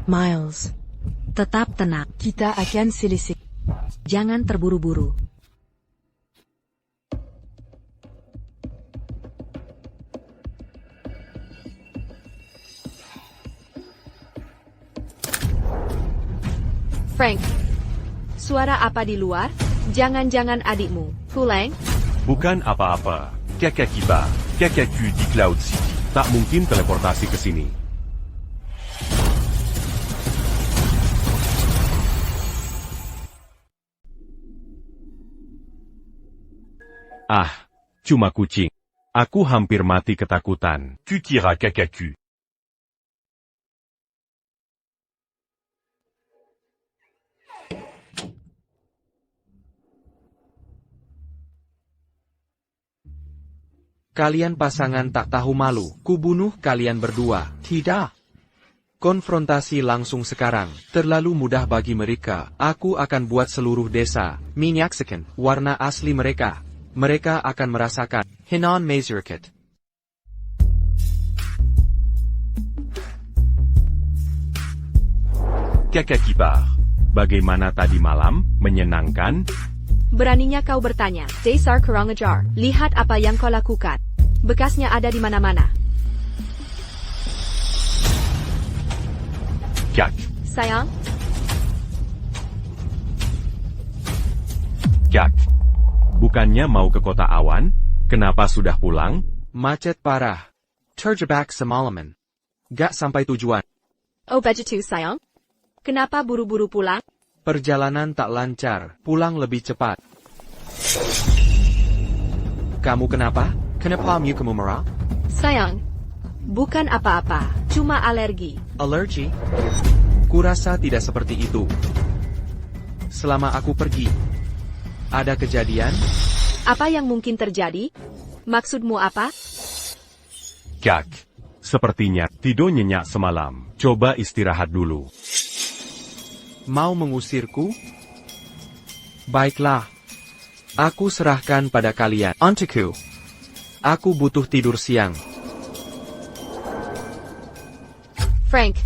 Miles, Tetap tenang. kita akan selesai. Jangan terburu-buru. Frank. Suara apa di luar? Jangan-jangan adikmu. Pulang? Bukan apa-apa. Kakakiba. Kakaku di Cloud City. Tak mungkin teleportasi ke sini. Ah, cuma kucing. Aku hampir mati ketakutan. Kukira Kakaku. Kalian pasangan tak tahu malu. Kubunuh kalian berdua. Tidak. Konfrontasi langsung sekarang. Terlalu mudah bagi mereka. Aku akan buat seluruh desa menyaksikan warna asli mereka. Mereka akan merasakan Hinan Mazurkit. Kakakibar. Bagaimana tadi malam? Menyenangkan? Beraninya kau bertanya. Dasar kurang ajar. Lihat apa yang kau lakukan. Bekasnya ada di mana-mana. Kak. Sayang, Kak. Bukannya mau ke kota awan? Kenapa sudah pulang? Macet parah. Terjebak semalaman. Gak sampai tujuan. oh begitu sayang. Kenapa buru-buru pulang? Perjalanan tak lancar. Pulang lebih cepat. Kamu kenapa? Kenapa kamu merah? Sayang, bukan apa-apa. Cuma alergi. Alergi? Kurasa tidak seperti itu. selama aku pergi. Ada kejadian? Apa yang mungkin terjadi? Maksudmu apa? Kak, sepertinya tidur nyenyak semalam. Coba istirahat dulu. Mau mengusirku? Baiklah. Aku serahkan pada kalian. Untukku. Aku butuh tidur siang. Frank,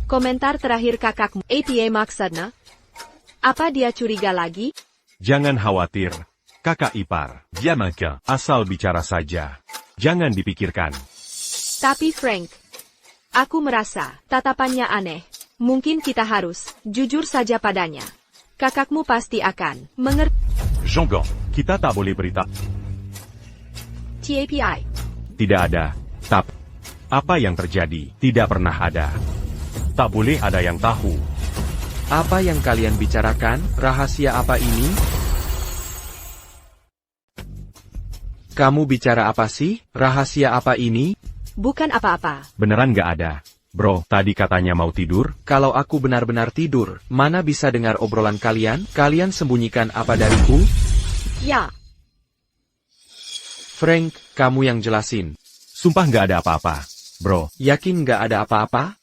komentar terakhir kakakmu. Apa maksudnya? Apa dia curiga lagi? Jangan khawatir, kakak ipar. Diamkan, asal bicara saja. Jangan dipikirkan. Tapi Frank, aku merasa tatapannya aneh. Mungkin kita harus jujur saja padanya. Kakakmu pasti akan mengerti. Jean-Gon, kita tak boleh berita. TAPI. Tidak ada. Tapi, apa yang terjadi tidak pernah ada. Tak boleh ada yang tahu. Apa yang kalian bicarakan? Rahasia apa ini? Kamu bicara apa sih? Rahasia apa ini? Bukan apa-apa. Beneran gak ada. Bro, tadi katanya mau tidur? Kalau aku benar-benar tidur, mana bisa dengar obrolan kalian? Kalian sembunyikan apa dariku? Ya, Frank, kamu yang jelasin. Sumpah gak ada apa-apa. Bro, Yakin gak ada apa-apa?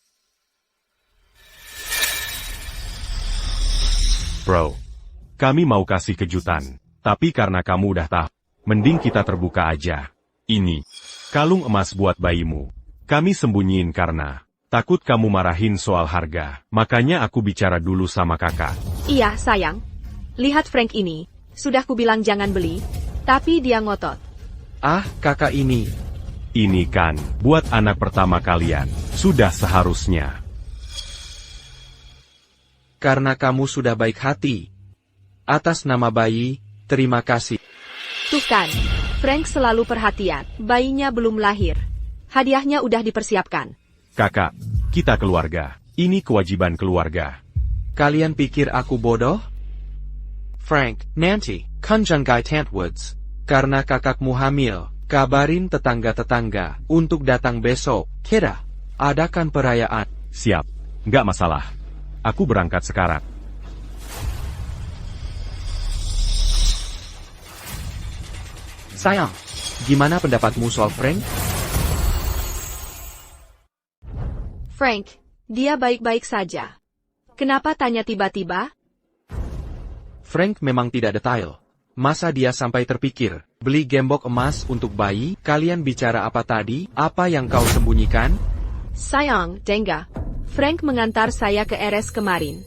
bro. Kami mau kasih kejutan. Tapi karena kamu udah tahu, mending kita terbuka aja. Ini, kalung emas buat bayimu. Kami sembunyiin karena takut kamu marahin soal harga. Makanya aku bicara dulu sama kakak. iya sayang. Lihat Frank ini. Sudah kubilang jangan beli, tapi dia ngotot. Ah, kakak ini. Ini kan, buat anak pertama kalian. Sudah seharusnya. Karena kamu sudah baik hati. Atas nama bayi, terima kasih. Tuh kan, Frank selalu perhatian. Bayinya belum lahir. Hadiahnya udah dipersiapkan. Kakak, kita keluarga. Ini kewajiban keluarga. Kalian pikir aku bodoh? Frank, nanti, Kunjungai Tantwoods. Karena kakakmu hamil, kabarin tetangga-tetangga untuk datang besok. Kita adakan perayaan. Siap. Nggak masalah. Aku berangkat sekarang. Sayang, gimana pendapatmu soal Frank? Frank, dia baik-baik saja. Kenapa tanya tiba-tiba? Frank memang tidak detail. Masa dia sampai terpikir, beli gembok emas untuk bayi? Kalian bicara apa tadi? Apa yang kau sembunyikan? Sayang, Dengga. Frank mengantar saya ke RS kemarin.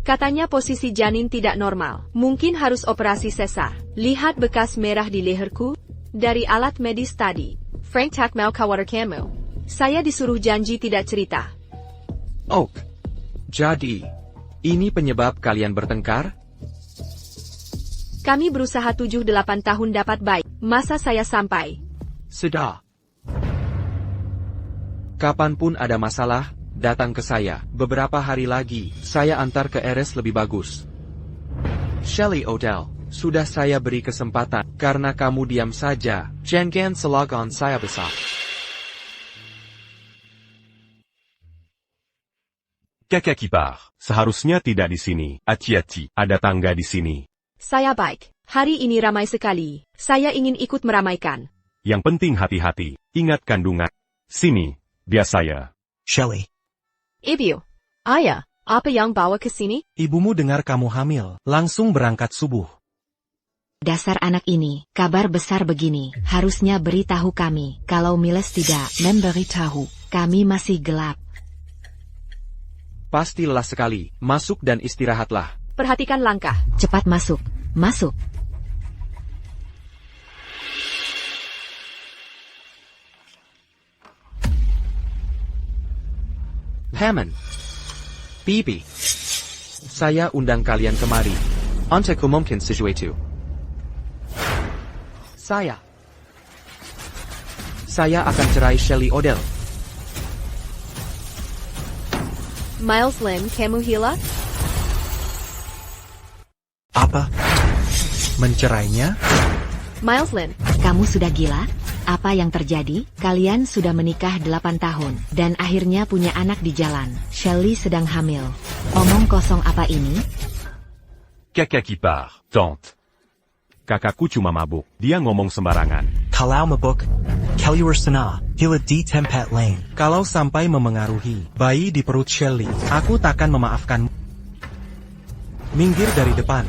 Katanya posisi janin tidak normal. Mungkin harus operasi sesar. Lihat bekas merah di leherku. Dari alat medis tadi. Frank tak mau khawatir kamu. Saya disuruh janji tidak cerita. Oh, jadi, ini penyebab kalian bertengkar? Kami berusaha 7-8 tahun dapat baik. Masa saya sampai? Sudah. Kapanpun ada masalah, datang ke saya. Beberapa hari lagi, saya antar ke RS lebih bagus. Shelley Odell, sudah saya beri kesempatan, karena kamu diam saja. Jangan selagon saya besar. Kakak ipar, seharusnya tidak di sini. Hati-hati, ada tangga di sini. Saya baik. Hari ini ramai sekali. Saya ingin ikut meramaikan. Yang penting hati-hati. Ingat kandungan. Sini, biar saya. Shelley, Ibu, ayah, apa yang bawa ke sini? ibumu dengar kamu hamil, langsung berangkat subuh. Dasar anak ini, kabar besar begini, harusnya beritahu kami. Kalau Miles tidak memberitahu, kami masih gelap. Pasti lelah sekali, masuk dan istirahatlah. Perhatikan langkah. Cepat masuk, masuk. Hammond. Bibi. Saya undang kalian kemari. Untuk umumkan sesuatu. Saya akan cerai Shelley Odell. Miles Lin, kamu gila? Apa? Mencerainya? Miles Lin, Kamu sudah gila? Apa yang terjadi? Kalian sudah menikah 8 tahun, dan akhirnya punya anak di jalan. Shelley sedang hamil. Omong kosong apa ini? Kakak ipar, tante. Kakakku cuma mabuk, dia ngomong sembarangan. Kalau mabuk, keluar sana, hila di tempat lain. Kalau sampai memengaruhi bayi di perut Shelley, aku takkan memaafkanmu. Minggir dari depan.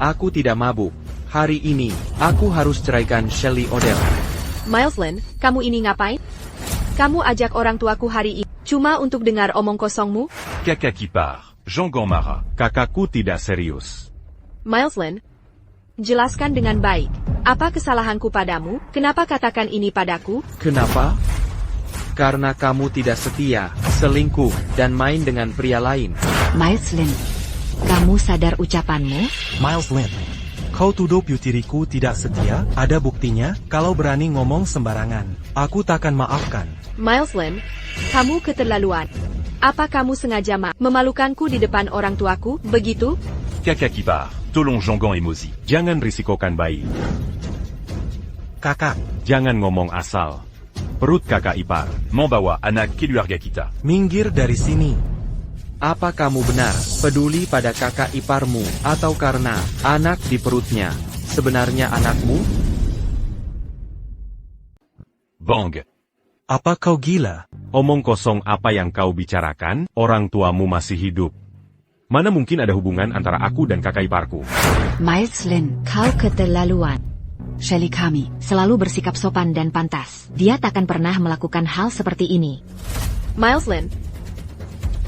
Aku tidak mabuk. Hari ini, aku harus ceraikan Shelley Odell. Mileslyn, kamu ini ngapain? Kamu ajak orang tuaku hari ini, cuma untuk dengar omong kosongmu? Kakak ipar, Jean marah. Kakakku tidak serius. Mileslyn, jelaskan dengan baik. Apa kesalahanku padamu? Kenapa katakan ini padaku? Kenapa? Karena kamu tidak setia, selingkuh, dan main dengan pria lain. Mileslyn, kamu sadar ucapanmu? Mileslyn, kau tuduh tiriku tidak setia? Ada buktinya? Kalau berani ngomong sembarangan, aku takkan maafkan. Mileslyn, kamu keterlaluan. Apa kamu sengaja memalukanku di depan orang tuaku, begitu? Kakak ipar, tolong Jean emosi. Jangan risikokan bayi. Kakak, Jangan ngomong asal. Perut kakak ipar, membawa anak keluarga kita. minggir dari sini. Apa kamu benar, peduli pada kakak iparmu, atau karena anak di perutnya sebenarnya anakmu? Bang. Apa kau gila? Omong kosong apa yang kau bicarakan, orang tuamu masih hidup. Mana mungkin ada hubungan antara aku dan kakak iparku? Mileslyn, kau keterlaluan. Shelley kami selalu bersikap sopan dan pantas. Dia takkan pernah melakukan hal seperti ini. Mileslyn,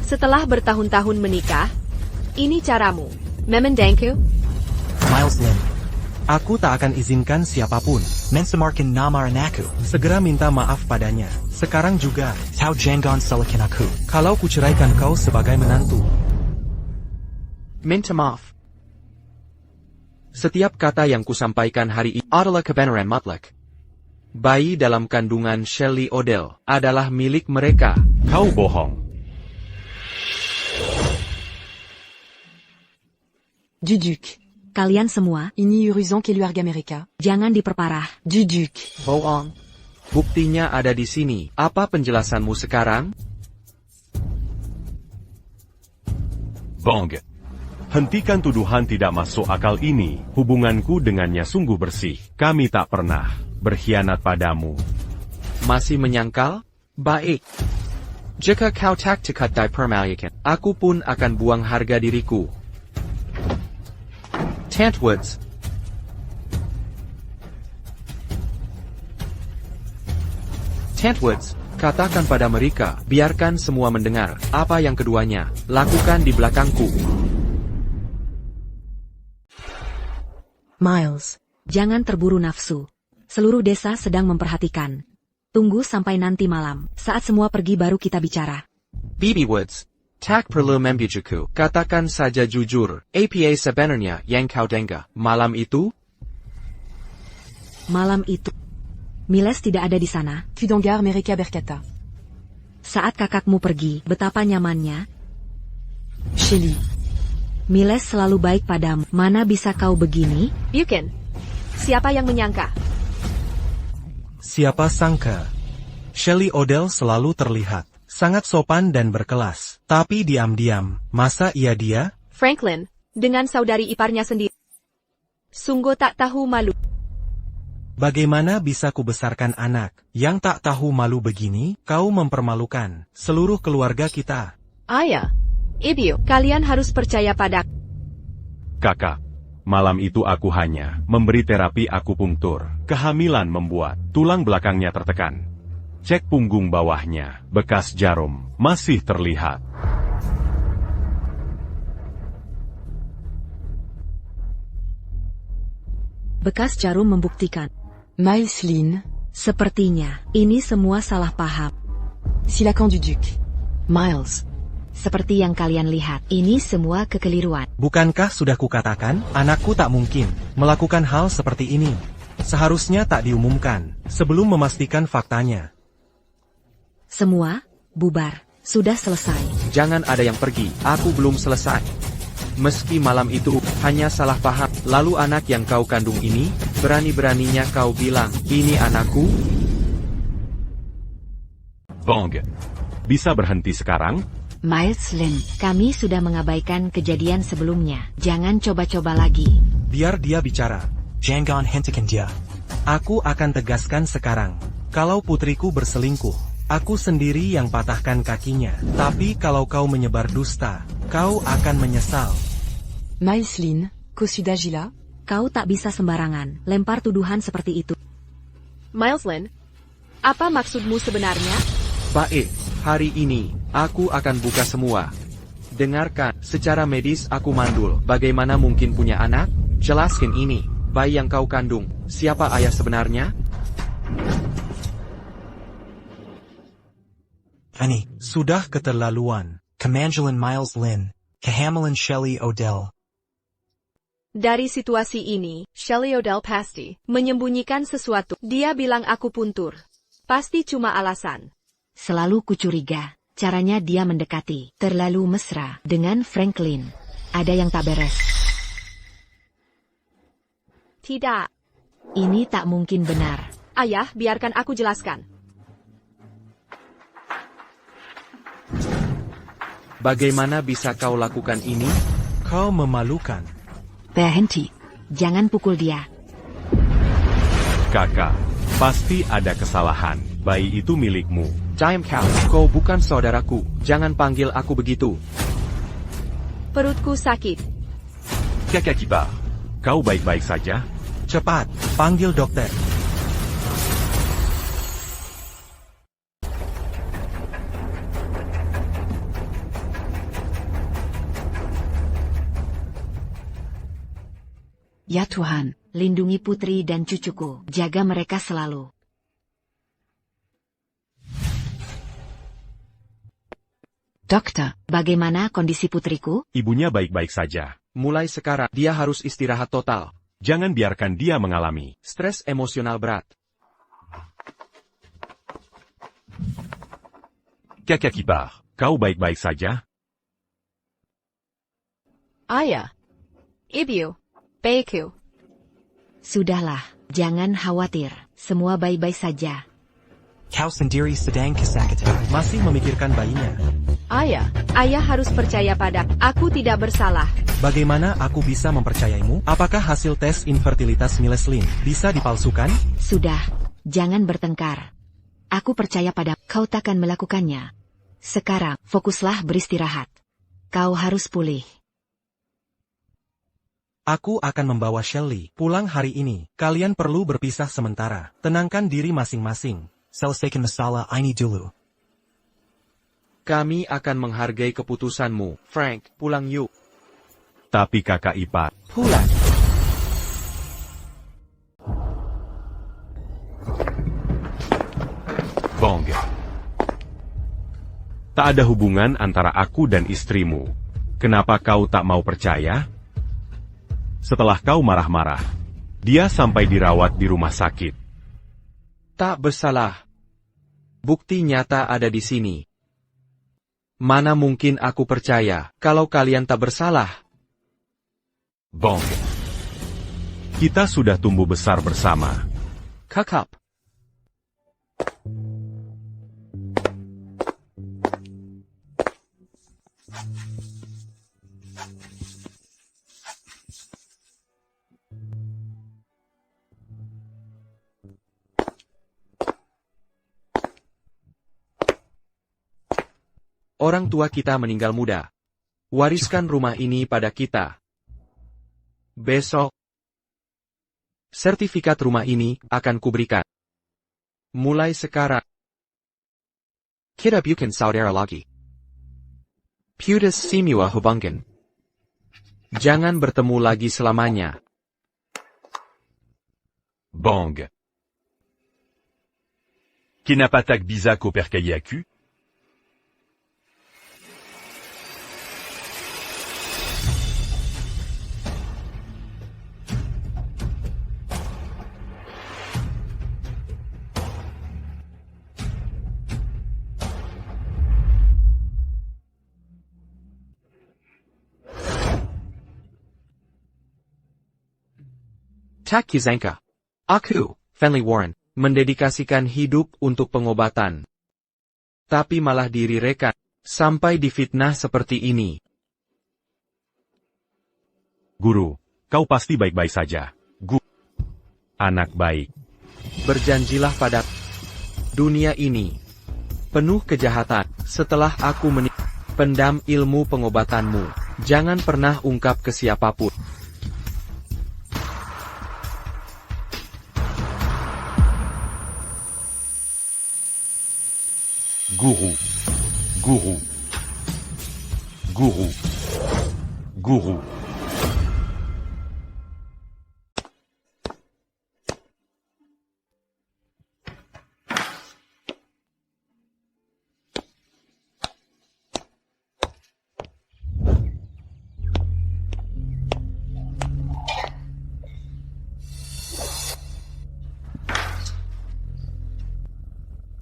setelah bertahun-tahun menikah, ini caramu. Memendengku? Mileslyn, aku tak akan izinkan siapapun mencemarkan nama anakku. Segera minta maaf padanya. Sekarang juga. Kau jangan salahkan aku. Kalau kuceraikan kau sebagai menantu. Minta maaf. Setiap kata yang kusampaikan hari ini adalah kebenaran mutlak. Bayi dalam kandungan Shelley Odell adalah milik mereka. Kau bohong. Duduk. Kalian semua, Ini urusan keluarga mereka. jangan diperparah. Duduk. Bohong. Buktinya ada di sini. Apa penjelasanmu sekarang? Bang. Hentikan tuduhan tidak masuk akal ini. Hubunganku dengannya sungguh bersih. Kami tak pernah berkhianat padamu. Masih menyangkal? Baik. Jika kau tak cekat dipermalukan, aku pun akan buang harga diriku. Tant Woods. Tant Woods, katakan pada mereka, biarkan semua mendengar apa yang keduanya lakukan di belakangku. Miles. Jangan terburu nafsu. Seluruh desa sedang memperhatikan. Tunggu sampai nanti malam, saat semua pergi baru kita bicara. Bibi Woods, tak perlu membujuku. Katakan saja jujur, apa sebenarnya yang kau dengar malam itu? Malam itu, Miles tidak ada di sana. Tu dengar mereka berkata. Saat kakakmu pergi, betapa nyamannya. Shelley. Miles selalu baik padamu. Mana bisa kau begini? Bukan. Siapa yang menyangka? Siapa sangka? Shelley Odell selalu terlihat sangat sopan dan berkelas. Tapi diam-diam, masa dia? Franklin, dengan saudari iparnya sendiri. Sungguh tak tahu malu. Bagaimana bisa kubesarkan anak yang tak tahu malu begini? Kau mempermalukan seluruh keluarga kita. Ayah, ibu, kalian harus percaya padaku. Kakak, malam itu aku hanya memberi terapi akupunktur. Kehamilan membuat tulang belakangnya tertekan. Cek punggung bawahnya, bekas jarum masih terlihat. Bekas jarum membuktikan. Mileslyn. Sepertinya, ini semua salah paham. Silakan duduk. Miles. Seperti yang kalian lihat, ini semua kekeliruan. Bukankah sudah kukatakan, anakku tak mungkin melakukan hal seperti ini. Seharusnya tak diumumkan, sebelum memastikan faktanya. Semua, bubar, sudah selesai. Jangan ada yang pergi, aku belum selesai. Meski malam itu hanya salah paham, lalu anak yang kau kandung ini, berani-beraninya kau bilang, ini anakku? Bang, bisa berhenti sekarang? Miles Lin. Kami sudah mengabaikan kejadian sebelumnya. Jangan coba-coba lagi. Biar dia bicara. Jangan hentikan dia. Aku akan tegaskan sekarang. Kalau putriku berselingkuh, aku sendiri yang patahkan kakinya. Tapi kalau kau menyebar dusta, kau akan menyesal. Miles Lin, Kosuda Gila. Kau tak bisa sembarangan lempar tuduhan seperti itu. Miles Lin, apa maksudmu sebenarnya? Baik, hari ini, aku akan buka semua. Dengarkan, secara medis aku mandul. Bagaimana mungkin punya anak? Jelaskan ini, bayi yang kau kandung, siapa ayah sebenarnya? Ani, sudah keterlaluan. Kemanjalan Miles Lin. Kehamilan Shelley Odell. Dari situasi ini, Shelley Odell pasti menyembunyikan sesuatu. Dia bilang aku puntur. Pasti cuma alasan. Selalu kucuriga, caranya dia mendekati, terlalu mesra, dengan Franklin. Ada yang tak beres. Tidak. Ini tak mungkin benar. Ayah, biarkan aku jelaskan. Bagaimana bisa kau lakukan ini? Kau memalukan. Berhenti. Jangan pukul dia. Kakak, pasti ada kesalahan. Bayi itu milikmu. Diam kau, kau bukan saudaraku. Jangan panggil aku begitu. Perutku sakit. Kakak Kibar, kau baik-baik saja? Cepat, panggil dokter. Ya Tuhan. Lindungi putri dan cucuku. Jaga mereka selalu. Dokter. Bagaimana kondisi putriku? Ibunya baik-baik saja. Mulai sekarang, dia harus istirahat total. Jangan biarkan dia mengalami Stres emosional berat. Kakak Kibar, kau baik-baik saja? Ayah. Ibu. Baikku. Sudahlah, jangan khawatir. Semua baik-baik saja. Kau sendiri sedang kesakitan. Masih memikirkan bayinya. Ayah harus percaya pada aku tidak bersalah. Bagaimana aku bisa mempercayaimu? Apakah hasil tes infertilitas Miles Lin bisa dipalsukan? Sudah, jangan bertengkar. Aku percaya pada kau takkan melakukannya. Sekarang, fokuslah beristirahat. Kau harus pulih. Aku akan membawa Shelley pulang hari ini. Kalian perlu berpisah sementara. Tenangkan diri masing-masing. Selesaikan masalah ini dulu. Kami akan menghargai keputusanmu. Frank, pulang yuk. Tapi kakak ipar, Pulang. Bong. Tak ada hubungan antara aku dan istrimu. Kenapa kau tak mau percaya? Setelah kau marah-marah, dia sampai dirawat di rumah sakit. Tak bersalah. Bukti nyata ada di sini. Mana mungkin aku percaya kalau kalian tak bersalah? Bong. Kita sudah tumbuh besar bersama. Kakak. Orang tua kita meninggal muda. Wariskan rumah ini pada kita. Besok, sertifikat rumah ini akan kuberikan. Mulai sekarang, kita bukan saudara lagi. Putus semua hubungan. Jangan bertemu lagi selamanya. Bang. Kenapa tak bisa kau percaya aku? Tak Kizanka. Aku, Fenley Warren, mendedikasikan hidup untuk pengobatan. Tapi malah diri rekan, Sampai difitnah seperti ini. Guru, kau pasti baik-baik saja. Anak baik. Berjanjilah pada dunia ini penuh kejahatan. Setelah aku pendam ilmu pengobatanmu. Jangan pernah ungkap ke siapapun. Guru. Guru. Guru. Guru.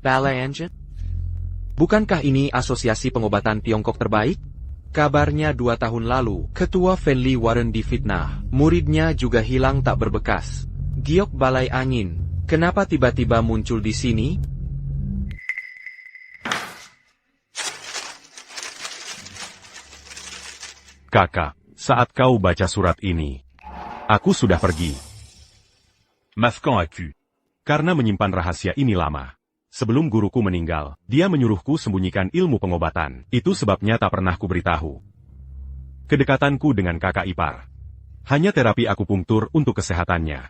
Ballet Engine? Bukankah ini asosiasi pengobatan Tiongkok terbaik? Kabarnya 2 tahun lalu, Ketua Fenli Warren difitnah. Muridnya juga hilang tak berbekas. Giok Balai Angin, kenapa tiba-tiba muncul di sini? Kakak, saat kau baca surat ini, aku sudah pergi. Maaf quand aku. Karena menyimpan rahasia ini lama. Sebelum guruku meninggal, dia menyuruhku sembunyikan ilmu pengobatan. Itu sebabnya tak pernah kuberitahu. Kedekatanku dengan kakak ipar. Hanya terapi akupunktur untuk kesehatannya.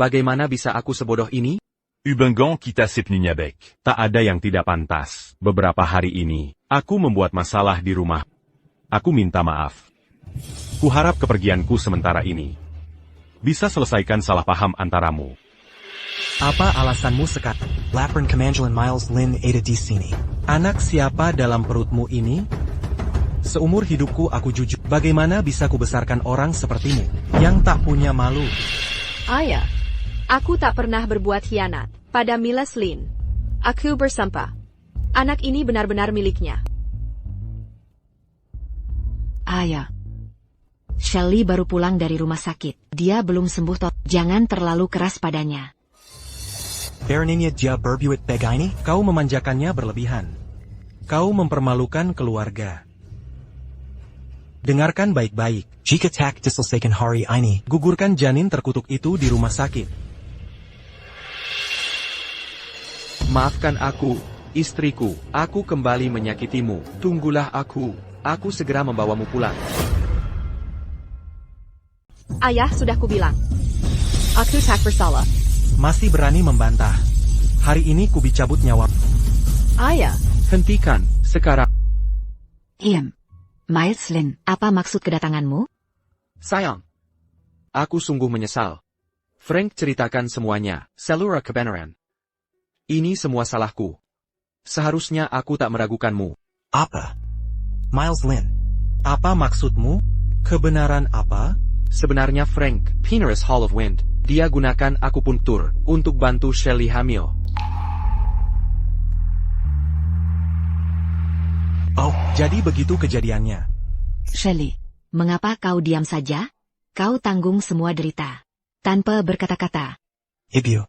Bagaimana bisa aku sebodoh ini? Ubengon kita sepninyabek. Tak ada yang tidak pantas. Beberapa hari ini, aku membuat masalah di rumah. Aku minta maaf. Kuharap kepergianku sementara ini bisa selesaikan salah paham antaramu. Apa alasanmu sekarang? Lapern Kemanjalan Miles Lin ada di sini. Anak siapa dalam perutmu ini? Seumur hidupku aku jujur. Bagaimana bisa kubesarkan orang sepertimu, yang tak punya malu? Ayah, aku tak pernah berbuat khianat pada Miles Lin. Aku bersumpah. Anak ini benar-benar miliknya. Ayah. Shelley baru pulang dari rumah sakit. Dia belum sembuh toh. Jangan terlalu keras padanya. Berninya dia berbuat begini? Kau memanjakannya berlebihan. Kau mempermalukan keluarga. Dengarkan baik-baik. Jika tak diselesaikan hari ini, Gugurkan janin terkutuk itu di rumah sakit. Maafkan aku, istriku. Aku kembali menyakitimu. Tunggulah aku. Aku segera membawamu pulang. Ayah, sudah kubilang. Aku tak bersalah. masih berani membantah. Hari ini kubicabut nyawa. Ayah. Hentikan, sekarang. Miles Lin. Apa maksud kedatanganmu? Sayang. Aku sungguh menyesal. Frank ceritakan semuanya, Selura kebenaran. Ini semua salahku. Seharusnya aku tak meragukanmu. Apa? Miles Lin. Apa maksudmu? Kebenaran apa? Sebenarnya Frank, Pineris Hall of Wind, dia gunakan akupunktur untuk bantu Shelley hamil. Oh, jadi begitu kejadiannya. Shelley. Mengapa kau diam saja? Kau tanggung semua derita. Tanpa berkata-kata. Ibu.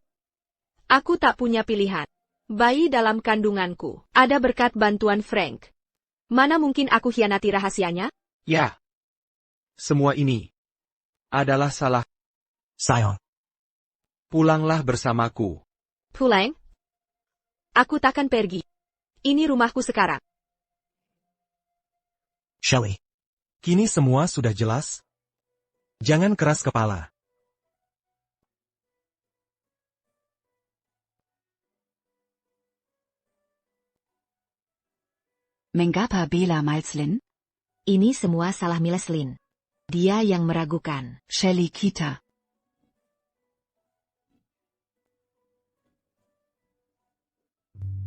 Aku tak punya pilihan. Bayi dalam kandunganku ada berkat bantuan Frank. Mana mungkin aku hianati rahasianya? Ya. Semua ini adalah salah. Sayang. Pulanglah bersamaku. Pulang? Aku takkan pergi. Ini rumahku sekarang. Shelley. Kini semua sudah jelas? Jangan keras kepala. Mengapa bila Miles Lin? Ini semua salah Miles Lin. Dia yang meragukan. Shelley kita.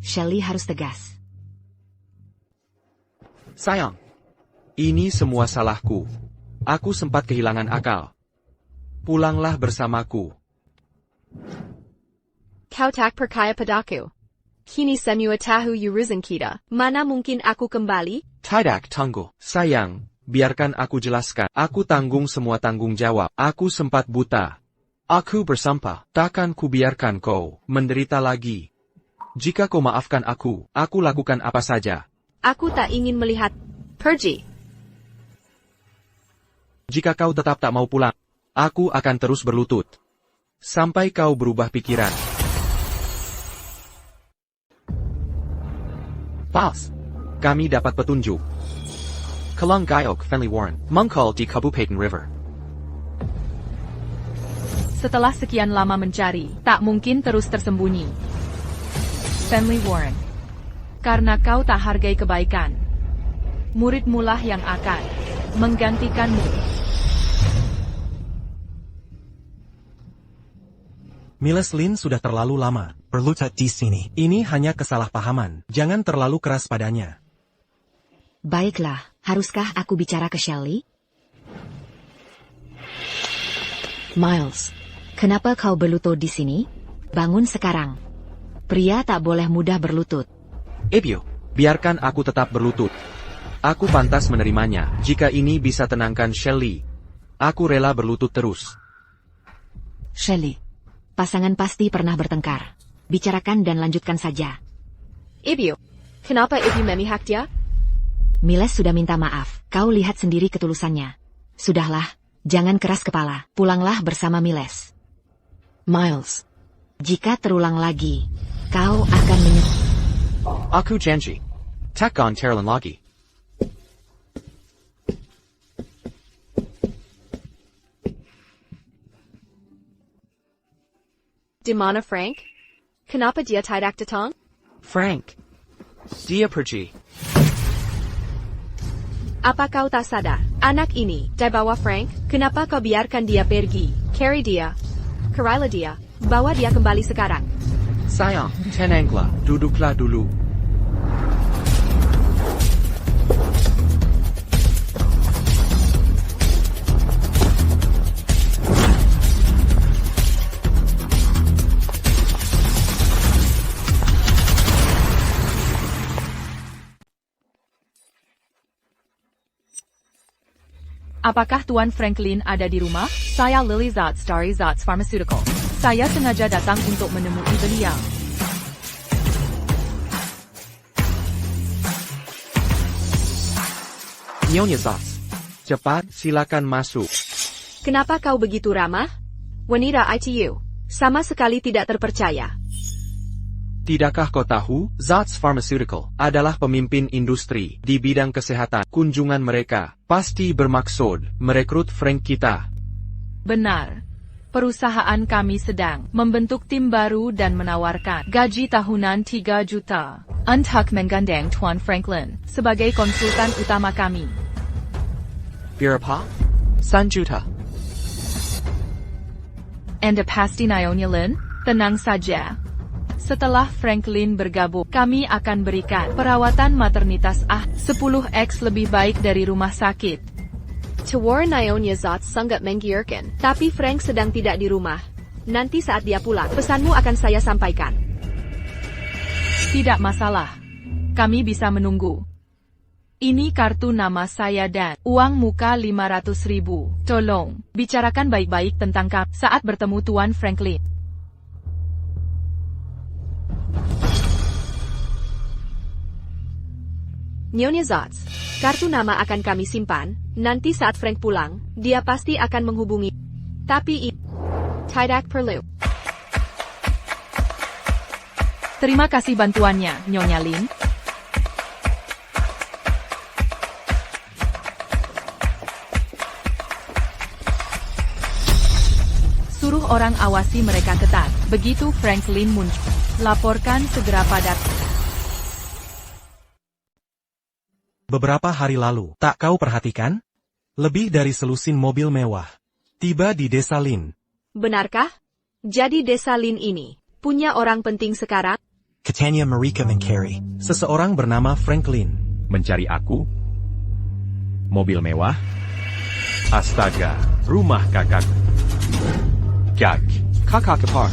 Shelley harus tegas. Sayang. Ini semua salahku. Aku sempat kehilangan akal. Pulanglah bersamaku. Kau tak percaya padaku. Kini semua tahu urusan kita. Mana mungkin aku kembali? Tidak tangguh. Sayang, biarkan aku jelaskan. Aku tanggung semua tanggung jawab. Aku sempat buta. Aku bersumpah, takkan kubiarkan kau menderita lagi. Jika kau maafkan aku lakukan apa saja. Aku tak ingin melihat. Pergi. Jika kau tetap tak mau pulang, aku akan terus berlutut. Sampai kau berubah pikiran. Pals. Kami dapat petunjuk. Kalang Gayok Fenley Warren, Mungkol di Kabupaten River. Setelah sekian lama mencari, tak mungkin terus tersembunyi. Fenley Warren. Karena kau tak hargai kebaikan, muridmulah yang akan menggantikanmu. Miles Lin sudah terlalu lama berlutut di sini. Ini hanya kesalahpahaman. Jangan terlalu keras padanya. Baiklah, haruskah aku bicara ke Shelley? Miles, kenapa kau berlutut di sini? Bangun sekarang. Pria tak boleh mudah berlutut. Ebio, biarkan aku tetap berlutut. Aku pantas menerimanya. Jika ini bisa tenangkan Shelley, aku rela berlutut terus. Shelley. Pasangan pasti pernah bertengkar. Bicarakan dan lanjutkan saja. Ebio, kenapa Ebio memihak dia? Miles sudah minta maaf. Kau lihat sendiri ketulusannya. Sudahlah, jangan keras kepala. Pulanglah bersama Miles. Miles. Jika terulang lagi, kau akan menyesal. Aku janji. Takkan terulang lagi. Di mana Frank? Kenapa dia tidak datang? Frank. Dia pergi. Apa kau tak sadar? Anak ini, di bawah Frank, kenapa kau biarkan dia pergi? Carry dia. Kerailah dia. Bawa dia kembali sekarang. Sayang, tenanglah. Duduklah dulu. Apakah Tuan Franklin ada di rumah? Saya Lily Zatz dari Zatz Pharmaceutical. Saya sengaja datang untuk menemui beliau. Nyonya Zatz. Cepat, silakan masuk. Kenapa kau begitu ramah? Wanita ITU. Sama sekali tidak terpercaya. Tidakkah kau tahu, Zatz Pharmaceutical adalah pemimpin industri di bidang kesehatan. Kunjungan mereka pasti bermaksud merekrut Frank kita. Benar. Perusahaan kami sedang membentuk tim baru dan menawarkan gaji tahunan 3 juta untuk menggandeng Tuan Franklin sebagai konsultan utama kami. Berapa? 1 juta. Anda pasti Nyonya Lin? Tenang saja. Setelah Franklin bergabung, kami akan berikan perawatan maternitas 10x lebih baik dari rumah sakit. Tuan Nyonya Zatz sangat menggiurkan, tapi Frank sedang tidak di rumah. Nanti saat dia pulang, pesanmu akan saya sampaikan. Tidak masalah. Kami bisa menunggu. Ini kartu nama saya dan uang muka 500.000. Tolong, bicarakan baik-baik tentang kami saat bertemu Tuan Franklin. Nyonya Zatz, kartu nama akan kami simpan. Nanti saat Frank pulang, dia pasti akan menghubungi. Tapi tidak perlu. Terima kasih bantuannya, Nyonya Lin. Suruh orang awasi mereka ketat. Begitu Franklin muncul, laporkan segera pada. Beberapa hari lalu, tak kau perhatikan? Lebih dari selusin mobil mewah tiba di desa Lin. Benarkah? Jadi desa Lin ini punya orang penting sekarang? Katanya Marika Mencari. Seseorang bernama Franklin. Mencari aku? Mobil mewah? Astaga, rumah kakakku. Kakak kepar.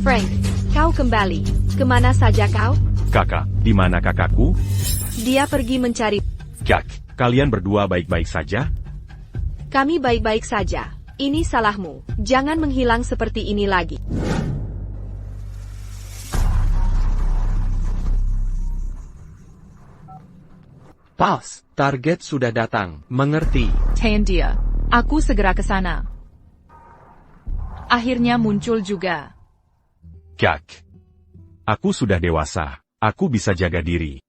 Frank, kau kembali. Kemana saja kau? Kakak, di mana kakakku? Dia pergi mencari. Kak, kalian berdua baik-baik saja? Kami baik-baik saja. Ini salahmu. Jangan menghilang seperti ini lagi. Boss. Target sudah datang, mengerti. Tahan dia. Aku segera ke sana. Akhirnya muncul juga. Kak. Aku sudah dewasa. Aku bisa jaga diri.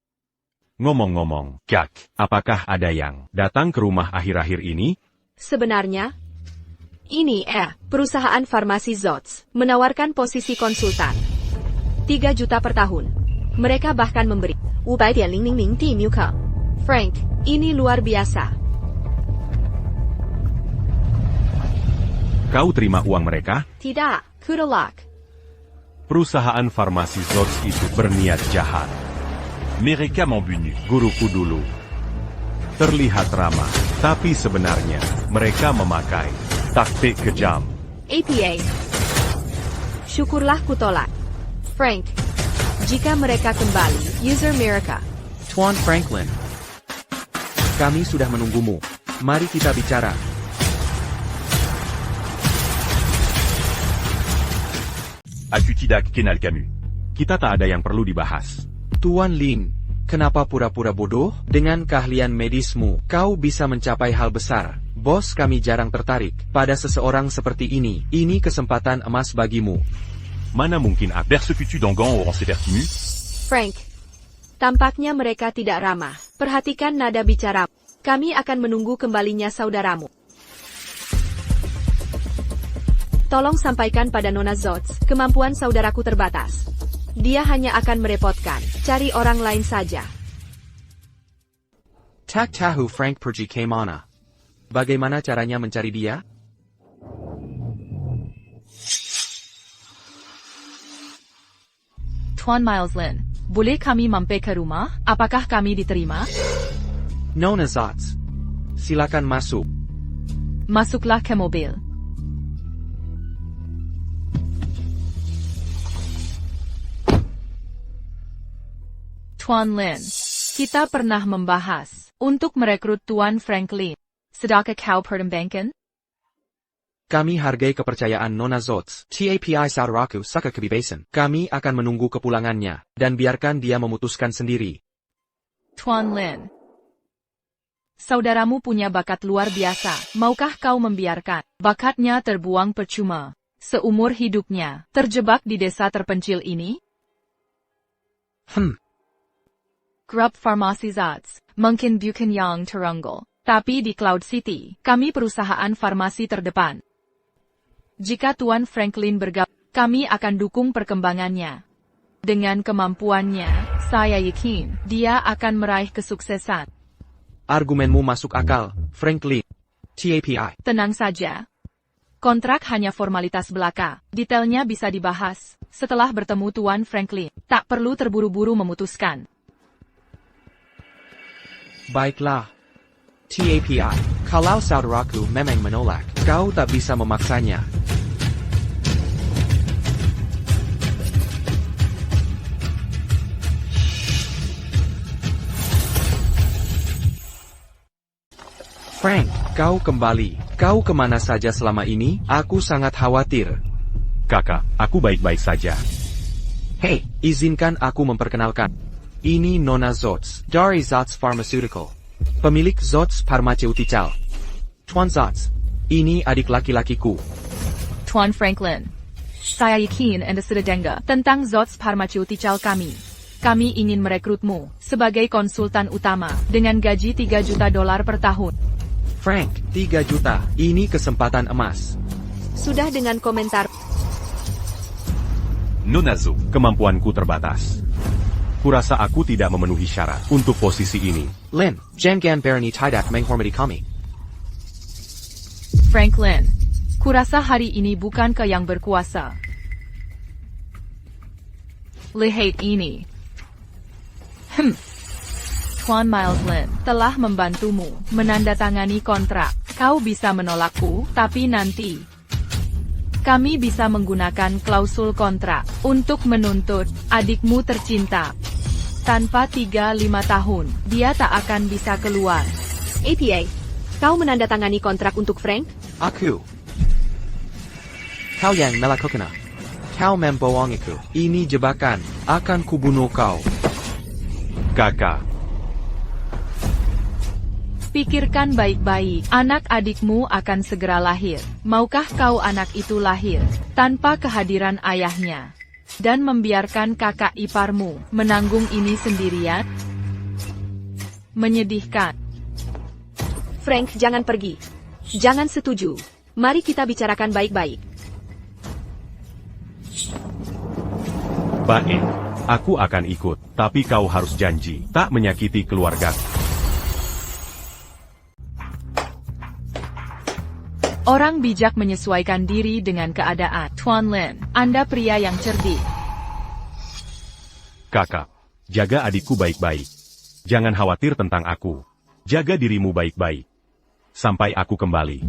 Ngomong-ngomong, Kak, apakah ada yang datang ke rumah akhir-akhir ini? Sebenarnya, ini perusahaan farmasi Zots menawarkan posisi konsultan. 3 juta per tahun. Mereka bahkan memberi 500,000地Muka. Frank, ini luar biasa. Kau terima uang mereka? Tidak, Kudalak. Perusahaan farmasi Zots itu berniat jahat. Mereka membunuh guruku dulu. Terlihat ramah, tapi sebenarnya mereka memakai taktik kejam. APA. Syukurlah kutolak. Frank, jika mereka kembali, user mereka. Tuan Franklin. Kami sudah menunggumu. Mari kita bicara. As-tu tidak kenal kami? Kita tak ada yang perlu dibahas. Tuan Lin, kenapa pura-pura bodoh? Dengan keahlian medismu, kau bisa mencapai hal besar. Bos kami jarang tertarik pada seseorang seperti ini. Ini kesempatan emas bagimu. Mana mungkin persecutu d'Angan auront ces vertimus? Frank, tampaknya mereka tidak ramah. Perhatikan nada bicara. Kami akan menunggu kembalinya saudaramu. Tolong sampaikan pada Nona Zots, kemampuan saudaraku terbatas. Dia hanya akan merepotkan. Cari orang lain saja. Tak tahu Frank pergi ke mana. Bagaimana caranya mencari dia? Tuan Miles Lin, boleh kami mampir ke rumah? Apakah kami diterima? Nona Zots. Silakan masuk. Masuklah ke mobil. Tuan Lin, kita pernah membahas untuk merekrut Tuan Franklin. Sedangkan kau pertimbangkan? Kami hargai kepercayaan Nona Zots. TAPI saudaraku suka kebebasan. Kami akan menunggu kepulangannya, dan biarkan dia memutuskan sendiri. Tuan Lin, saudaramu punya bakat luar biasa. Maukah kau membiarkan bakatnya terbuang percuma seumur hidupnya, terjebak di desa terpencil ini? Grup Farmasi Zots, mungkin bukan yang terunggul, tapi di Cloud City, kami perusahaan farmasi terdepan. Jika Tuan Franklin bergabung, kami akan dukung perkembangannya. Dengan kemampuannya, saya yakin dia akan meraih kesuksesan. Argumenmu masuk akal, Franklin. TAPI. Tenang saja. Kontrak hanya formalitas belaka. Detailnya bisa dibahas setelah bertemu Tuan Franklin. Tak perlu terburu-buru memutuskan. Baiklah. TAPI. Kalau saudaraku memang menolak, kau tak bisa memaksanya. Frank, kau kembali. Kau kemana saja selama ini? Aku sangat khawatir. Kakak, aku baik-baik saja. Hei, izinkan aku memperkenalkan. Ini Nona Zots, dari Zots Pharmaceutical. Pemilik Zots Pharmaceutical. Tuan Zots, ini adik laki-lakiku. Tuan Franklin, saya yakin Anda sudah dengar tentang Zots Pharmaceutical kami. Kami ingin merekrutmu sebagai konsultan utama dengan gaji $3 juta per tahun. Frank, 3 juta. Ini kesempatan emas. Sudah dengan komentar. Nonazo, kemampuanku terbatas. Kurasa aku tidak memenuhi syarat untuk posisi ini. Lin, jangan berani tidak menghormati kami. Franklin, kurasa hari ini bukan kau yang berkuasa. Lihat ini. Tuan Miles Lin telah membantumu menandatangani kontrak. Kau bisa menolakku, tapi nanti kami bisa menggunakan klausul kontrak untuk menuntut adikmu tercinta. Tanpa 3-5 tahun, dia tak akan bisa keluar. APA, kau menandatangani kontrak untuk Frank? Aku. Kau yang melakukannya. Kau membohongiku. Ini jebakan. Akan kubunuh kau. Kakak. Pikirkan baik-baik, anak adikmu akan segera lahir. Maukah kau anak itu lahir tanpa kehadiran ayahnya? Dan membiarkan kakak iparmu menanggung ini sendirian? Menyedihkan. Frank, jangan pergi. Jangan setuju. Mari kita bicarakan baik-baik. Baik, aku akan ikut, tapi kau harus janji tak menyakiti keluargaku. Orang bijak menyesuaikan diri dengan keadaan. Tuan Lin, Anda pria yang cerdik. Kakak, jaga adikku baik-baik. Jangan khawatir tentang aku. Jaga dirimu baik-baik. Sampai aku kembali.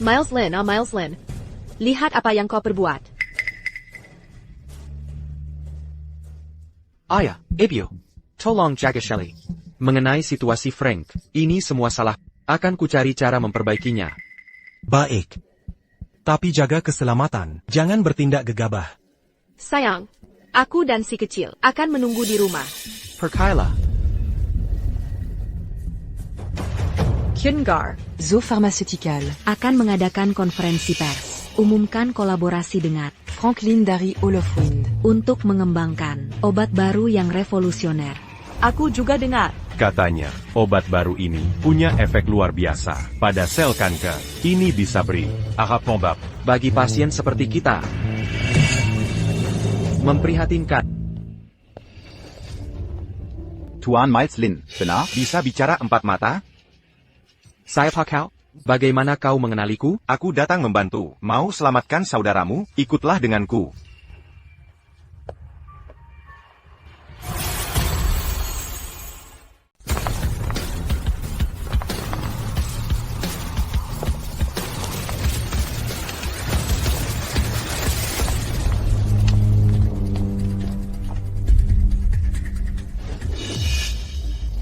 Miles Lin, Miles Lin. Lihat apa yang kau perbuat. Ayah, Ibyo. Tolong jaga Shelley. Mengenai situasi Frank, ini semua salah. Akan kucari cara memperbaikinya. Baik. Tapi jaga keselamatan. Jangan bertindak gegabah. Sayang, aku dan si kecil akan menunggu di rumah. Percayalah. Kyungar, Zoo Pharmaceutical. Akan mengadakan konferensi pers. Umumkan kolaborasi dengan Franklin dari Olofwind. untuk mengembangkan obat baru yang revolusioner. Aku juga dengar. Katanya, obat baru ini punya efek luar biasa pada sel kanker. Ini bisa beri arah pembab. Bagi pasien seperti kita. Memprihatinkan. Tuan Miles Lin, benar? Bisa bicara empat mata? Saya Pakau. Bagaimana kau mengenaliku? Aku datang membantu. Mau selamatkan saudaramu? Ikutlah denganku.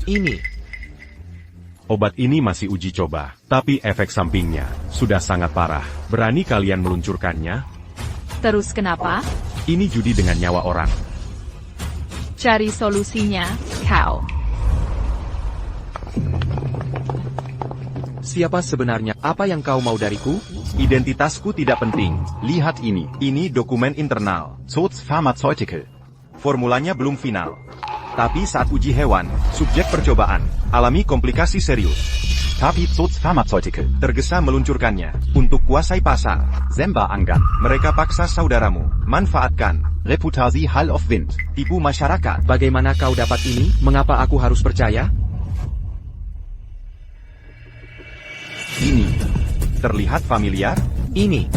Ini. Obat ini masih uji coba, tapi efek sampingnya sudah sangat parah. Berani kalian meluncurkannya? Terus kenapa? Ini judi dengan nyawa orang. Cari solusinya, kau. Siapa sebenarnya? Apa yang kau mau dariku? Identitasku tidak penting. Lihat ini. Ini dokumen internal. Zots Pharmaceutical. Formulanya belum final. Tapi saat uji hewan, subjek percobaan, alami komplikasi serius. Tapi Zots Pharmaceutical. Tergesa meluncurkannya. Untuk kuasai pasar. Zemba Anggan. Mereka paksa saudaramu. Manfaatkan. Reputasi Hall of Wind. Tipu masyarakat. Bagaimana kau dapat ini? Mengapa aku harus percaya? Ini. Terlihat familiar? Ini.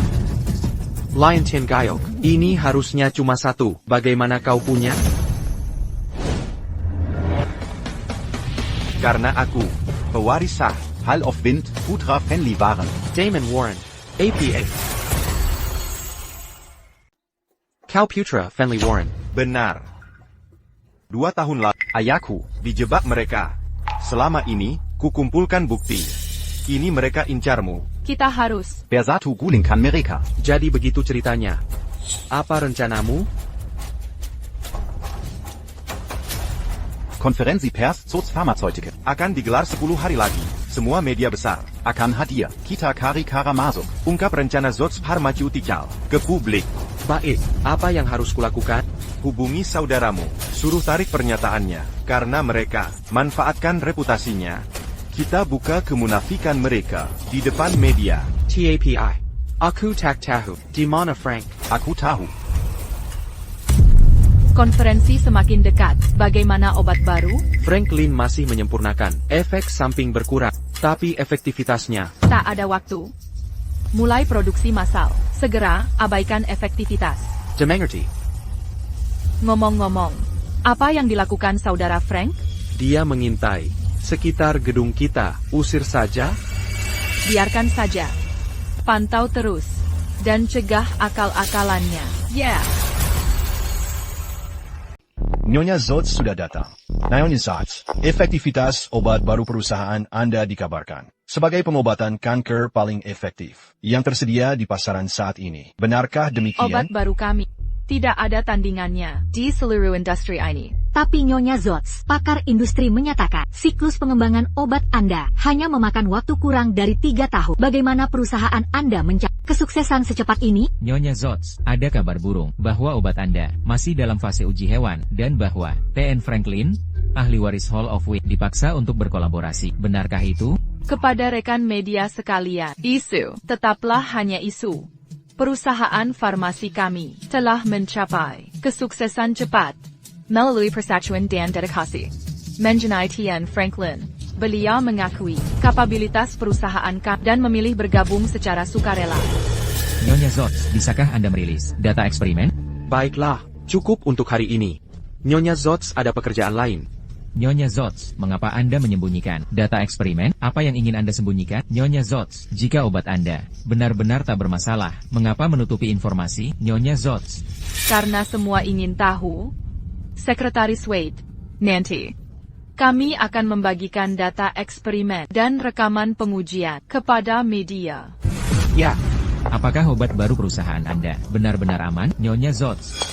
Lion Tin Gayok. Ini harusnya cuma satu. Bagaimana kau punya? Karena aku, pewaris sah. Hall of Wind, Putra Fenley waren. Damon Warren. APA. Cal Putra Fenley Warren. Benar. 2 tahun lalu, Ayaku. dijebak mereka. Selama ini, kukumpulkan bukti. Kini mereka incarmu. Kita harus. Bersatu gulingkan mereka. Jadi begitu ceritanya. Apa rencanamu? Konferensi pers Zots Pharmaceutical. Akan digelar 10 hari lagi. Semua media besar. Akan hadir. Kita Kari Karamasuk. Ungkap rencana Zots Pharmaceutical ke publik. Baik, apa yang harus kulakukan? Hubungi saudaramu. Suruh tarik pernyataannya. Karena mereka manfaatkan reputasinya. Kita buka kemunafikan mereka di depan media. TAPI. Aku tak tahu. Di mana Frank? Aku tahu. Konferensi semakin dekat. Bagaimana obat baru? Franklin masih menyempurnakan. Efek samping berkurang. Tapi efektivitasnya. Tak ada waktu. Mulai produksi massal. Segera, abaikan efektivitas. Dimengerti. Ngomong-ngomong, apa yang dilakukan saudara Frank? Dia mengintai. Sekitar gedung kita. Usir saja. Biarkan saja. Pantau terus. Dan cegah akal-akalannya. Yeah. Nyonya Zotz sudah datang. Nyonya Zotz, efektivitas obat baru perusahaan Anda dikabarkan sebagai pengobatan kanker paling efektif yang tersedia di pasaran saat ini. Benarkah demikian? Obat baru kami tidak ada tandingannya di seluruh industri ini. Tapi Nyonya Zotz, pakar industri menyatakan siklus pengembangan obat Anda hanya memakan waktu kurang dari 3 tahun. Bagaimana perusahaan Anda mencapai kesuksesan secepat ini? Nyonya Zotz, ada kabar burung bahwa obat Anda masih dalam fase uji hewan dan bahwa T.N. Franklin, ahli waris Hall of Fame, dipaksa untuk berkolaborasi. Benarkah itu? Kepada rekan media sekalian, isu tetaplah hanya isu. Perusahaan farmasi kami telah mencapai kesuksesan cepat melalui persatuan dan dedikasi. Mengenai T.N. Franklin, beliau mengakui kapabilitas perusahaan kami dan memilih bergabung secara sukarela. Nyonya Zotz, bisakah Anda merilis data eksperimen? Baiklah, cukup untuk hari ini. Nyonya Zotz ada pekerjaan lain. Nyonya Zotz, mengapa Anda menyembunyikan data eksperimen? Apa yang ingin Anda sembunyikan? Nyonya Zotz, jika obat Anda benar-benar tak bermasalah, mengapa menutupi informasi? Nyonya Zotz. Karena semua ingin tahu, Sekretaris Wade, nanti kami akan membagikan data eksperimen dan rekaman pengujian kepada media. Ya. Apakah obat baru perusahaan Anda benar-benar aman? Nyonya Zotz.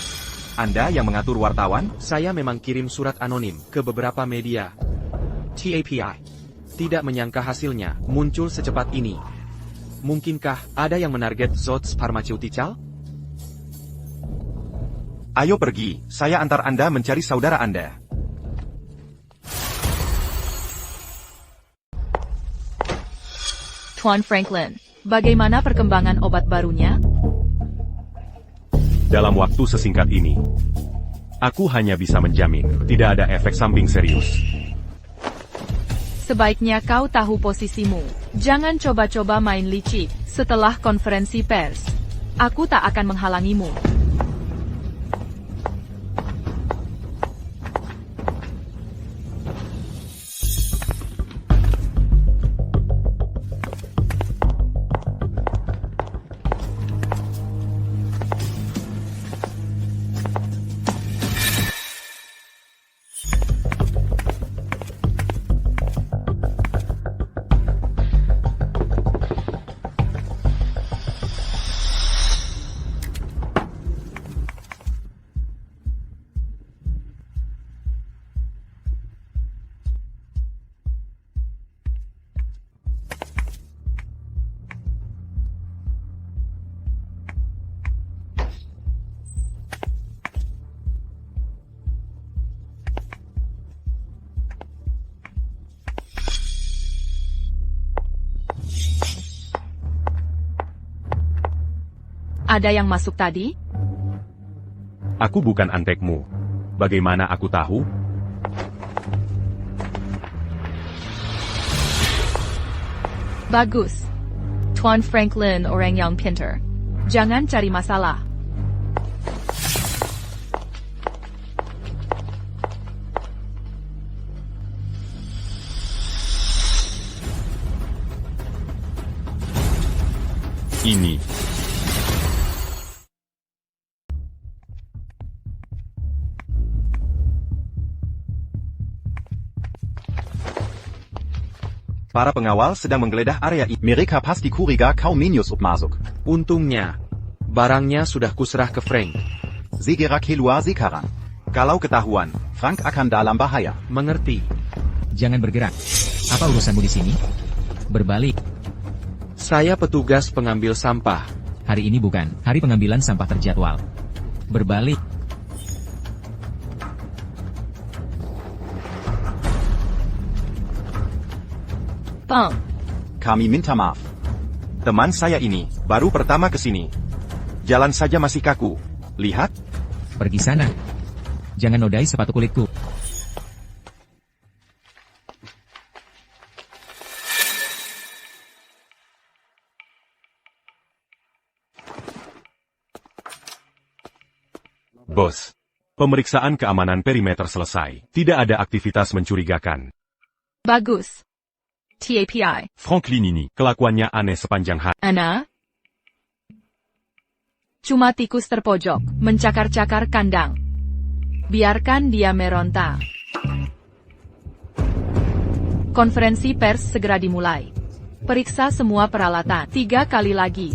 Anda yang mengatur wartawan? Saya memang kirim surat anonim ke beberapa media. TAPI. Tidak menyangka hasilnya muncul secepat ini. Mungkinkah ada yang menarget Zotz Pharmaceutical? Ayo pergi, saya antar Anda mencari saudara Anda. Tuan Franklin, bagaimana perkembangan obat barunya? Dalam waktu sesingkat ini, aku hanya bisa menjamin tidak ada efek samping serius. Sebaiknya kau tahu posisimu. Jangan coba-coba main licik. Setelah konferensi pers, aku tak akan menghalangimu. Ada yang masuk tadi? Aku bukan antekmu. Bagaimana aku tahu? Bagus. Tuan Franklin orang yang pintar. Jangan cari masalah. Ini. Para pengawal sedang menggeledah area ini. Mereka pasti curiga kau menius masuk. Untungnya, barangnya sudah kuserah ke Frank. Segera keluar sekarang. Kalau ketahuan, Frank akan dalam bahaya. Mengerti. Jangan bergerak. Apa urusanmu di sini? Berbalik. Saya petugas pengambil sampah. Hari ini bukan hari pengambilan sampah terjadwal. Berbalik. Bang. Kami minta maaf. Teman saya ini baru pertama ke sini. Jalan saja masih kaku. Lihat. Pergi sana. Jangan nodai sepatu kulitku. Bos. Pemeriksaan keamanan perimeter selesai. Tidak ada aktivitas mencurigakan. Bagus. TAPI. Franklin ini, kelakuannya aneh sepanjang hari. Ana? Cuma tikus terpojok, mencakar-cakar kandang. Biarkan dia meronta. Konferensi pers segera dimulai. Periksa semua peralatan 3 kali lagi.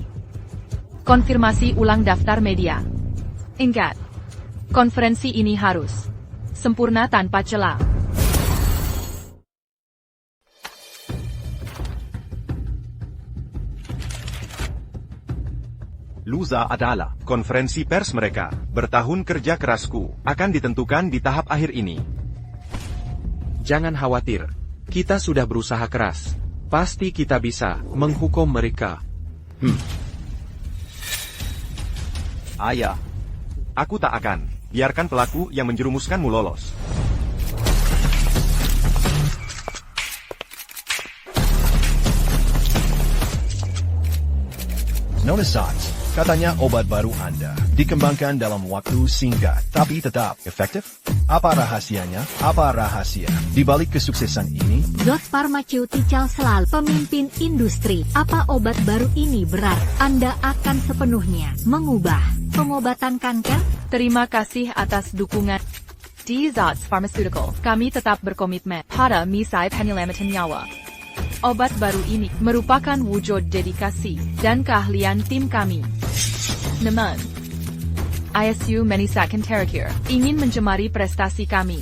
Konfirmasi ulang daftar media. Ingat, konferensi ini harus sempurna tanpa celah. Luza adalah Konferensi pers mereka, bertahun kerja kerasku, akan ditentukan di tahap akhir ini. Jangan khawatir. Kita sudah berusaha keras. Pasti kita bisa menghukum mereka. Ayah. Aku tak akan biarkan pelaku yang menjerumuskanmu lolos. Nonisats, katanya obat baru Anda dikembangkan dalam waktu singkat, tapi tetap efektif? Apa rahasianya? Apa rahasia di balik kesuksesan ini? Zots Pharmaceutical selalu pemimpin industri. Apa obat baru ini berarti Anda akan sepenuhnya mengubah pengobatan kanker? Terima kasih atas dukungan. Di Zots Pharmaceutical, kami tetap berkomitmen pada misi penyelamatan nyawa. Obat baru ini merupakan wujud dedikasi dan keahlian tim kami. Namun, ISU Menisakan Terakhir ingin mencemari prestasi kami.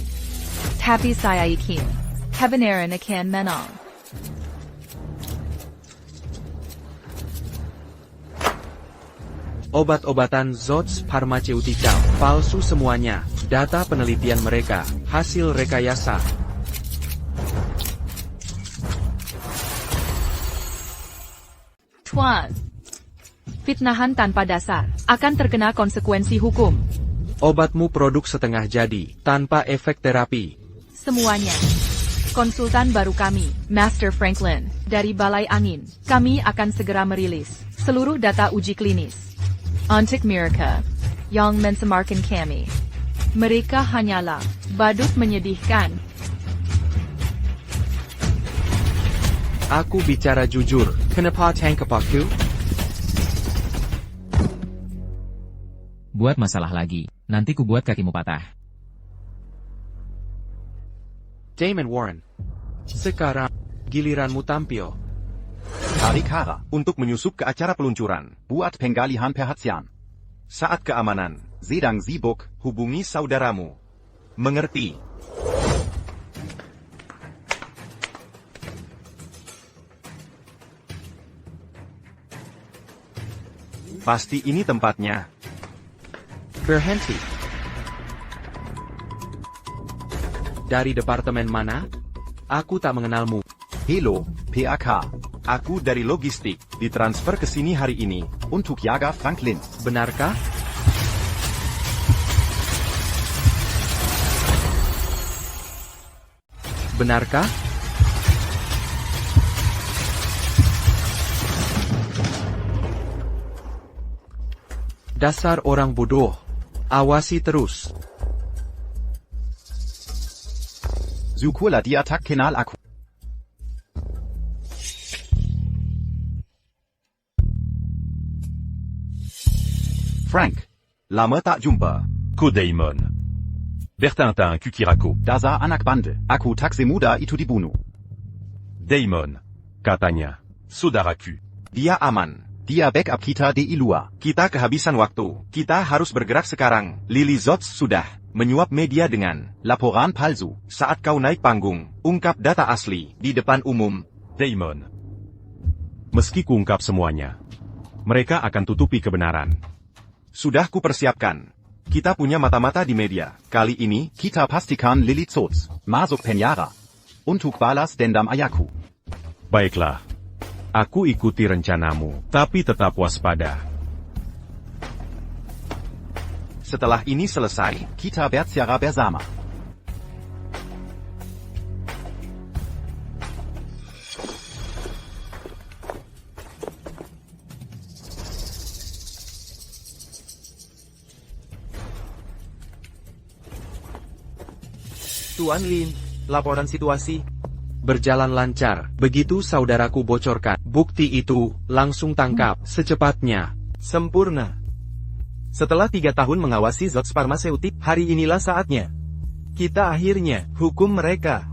Tapi saya yakin, kebenaran akan menang. Obat-obatan Zots Pharmaceutical palsu semuanya. Data penelitian mereka hasil rekayasa. Tuan, fitnahan tanpa dasar akan terkena konsekuensi hukum. Obatmu produk setengah jadi, tanpa efek terapi. Semuanya. Konsultan baru kami, Master Franklin, dari Balai Angin, kami akan segera merilis seluruh data uji klinis. Untuk mereka yang mencemarkan kami, mereka hanyalah badut menyedihkan. Aku bicara jujur, kenapa tangkap aku? Buat masalah lagi, nanti ku buat kakimu patah. Damon Warren, sekarang giliranmu tampil. Harikara. Untuk menyusup ke acara peluncuran. Buat penggalian perhatian. Saat keamanan. Sedang sibuk. Hubungi saudaramu. Mengerti? Pasti ini tempatnya. Berhenti. Dari departemen mana? Aku tak mengenalmu. Hello, PAK. Aku dari logistik, ditransfer ke sini hari ini. Untuk jaga Franklin. Benarkah? Benarkah? Dasar orang bodoh. Awasi terus. Syukurlah dia tak kenal aku. Frank. Lama tak jumpa. Ko Damon. Bertintin Kukirako. Dasar anak bande. Aku tak semudah itu dibunuh. Damon. Katanya. Saudaraku. Dia aman. Dia backup kita di Ilua. Kita kehabisan waktu. Kita harus bergerak sekarang. Lily Zots sudah menyuap media dengan laporan palsu. Saat kau naik panggung, ungkap data asli di depan umum. Damon. Meski kuungkap semuanya, mereka akan tutupi kebenaran. Sudah kupersiapkan. Kita punya mata-mata di media. Kali ini, kita pastikan Lily Zots masuk penjara untuk balas dendam ayahku. Baiklah. Aku ikuti rencanamu, tapi tetap waspada. Setelah ini selesai, kita berbicara bersama. Tuan Lin, laporan situasi. Berjalan lancar. Begitu saudaraku bocorkan bukti itu, langsung tangkap secepatnya. Sempurna. Setelah 3 tahun mengawasi Zots Farmaseutik, hari inilah saatnya. Kita akhirnya hukum mereka.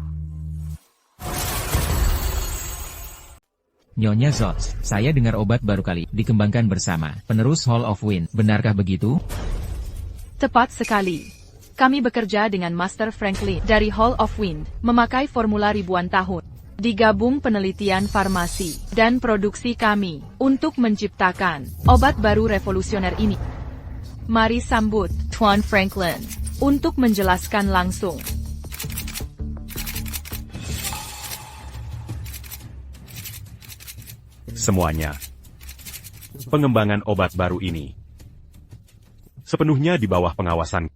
Nyonya Zots, saya dengar obat baru kali dikembangkan bersama penerus Hall of Wind. Benarkah begitu? Tepat sekali. Kami bekerja dengan Master Franklin dari Hall of Wind, memakai formula ribuan tahun. Digabung penelitian farmasi dan produksi kami untuk menciptakan obat baru revolusioner ini. Mari sambut Tuan Franklin untuk menjelaskan langsung. Semuanya. Pengembangan obat baru ini sepenuhnya di bawah pengawasan